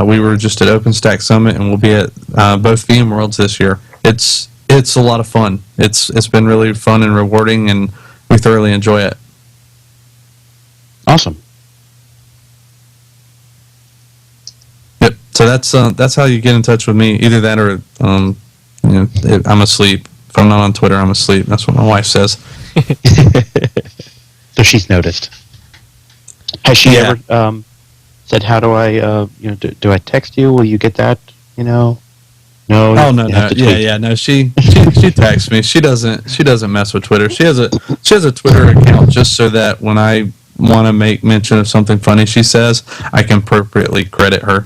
We were just at OpenStack Summit, and we'll be at both VMworlds this year. It's a lot of fun. It's been really fun and rewarding, and we thoroughly enjoy it. Awesome. Yep. So that's how you get in touch with me. Either that or I'm asleep. If I'm not on Twitter, I'm asleep. That's what my wife says. So she's noticed. Has she ever said, "How do I, do I text you? Will you get that?" No. Oh no. Yeah. No, she texts me. She doesn't mess with Twitter. She has a Twitter account just so that when I want to make mention of something funny she says, I can appropriately credit her.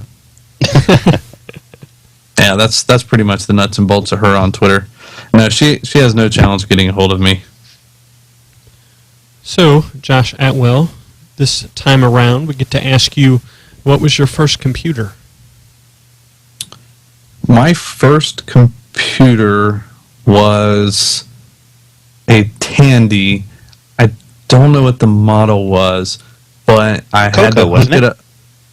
Yeah, that's pretty much the nuts and bolts of her on Twitter. No, she has no challenge getting a hold of me. So, Josh Atwell, this time around, we get to ask you, what was your first computer? My first computer was a Tandy. I don't know what the model was, but I had to look it up.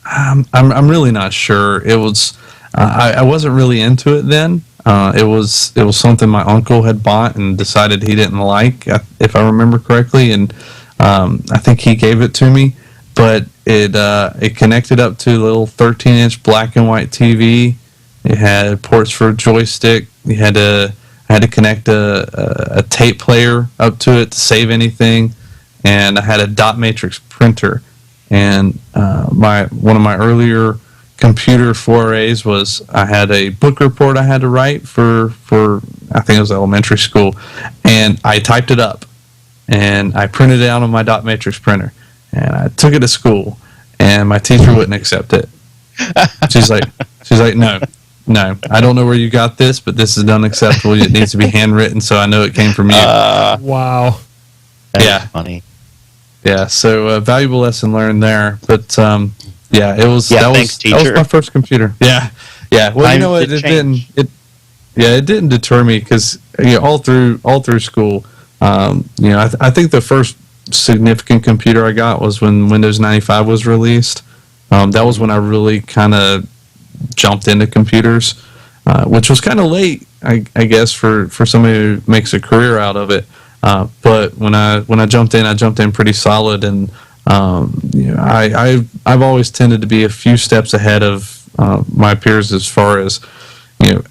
I'm really not sure. It was I wasn't really into it then. It was something my uncle had bought and decided he didn't like, if I remember correctly, and I think he gave it to me. But it connected up to a little 13-inch black and white TV. It had ports for a joystick. I had to connect a tape player up to it to save anything, and I had a dot matrix printer. And one of my earlier computer forays was I had a book report I had to write for I think it was elementary school, and I typed it up and I printed it out on my dot matrix printer, and I took it to school, and my teacher wouldn't accept it. She's like, no, I don't know where you got this, but this is unacceptable. It needs to be handwritten, so I know it came from you. Wow. That's funny. Yeah, so valuable lesson learned there. But that was my first computer. Yeah. Well, you know what? It didn't deter me because all through school, I think the first significant computer I got was when Windows 95 was released. That was when I really kind of jumped into computers, which was kind of late, I guess, for somebody who makes a career out of it. But when I jumped in pretty solid, and I've always tended to be a few steps ahead of my peers as far as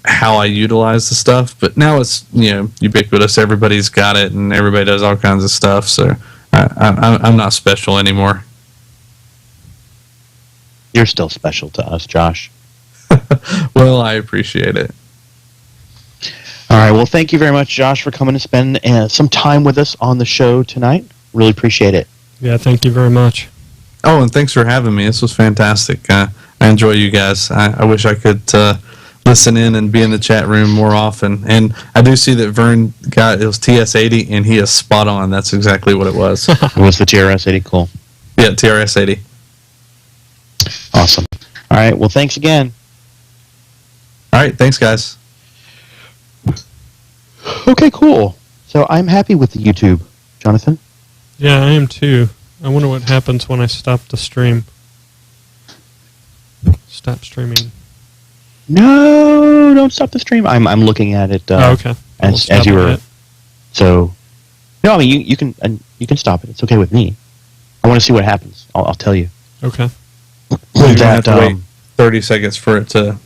how I utilize the stuff. But now it's ubiquitous. Everybody's got it, and everybody does all kinds of stuff. So I'm not special anymore. You're still special to us, Josh. Well, I appreciate it. All right. Well, thank you very much, Josh, for coming to spend some time with us on the show tonight. Really appreciate it. Yeah, thank you very much. Oh, and thanks for having me. This was fantastic. I enjoy you guys. I wish I could listen in and be in the chat room more often. And I do see that Vern got it was TS80, and he is spot on. That's exactly what it was. It was the TRS-80. Cool. Yeah, TRS-80. Awesome. All right. Well, thanks again. All right. Thanks, guys. Okay, cool. So I'm happy with the YouTube, Jonathan. Yeah, I am too. I wonder what happens when I stop the stream. Stop streaming. No, don't stop the stream. I'm looking at it. Okay. As you were. So, no, I mean you can stop it. It's okay with me. I want to see what happens. I'll tell you. Okay. You're gonna have to wait 30 seconds for it to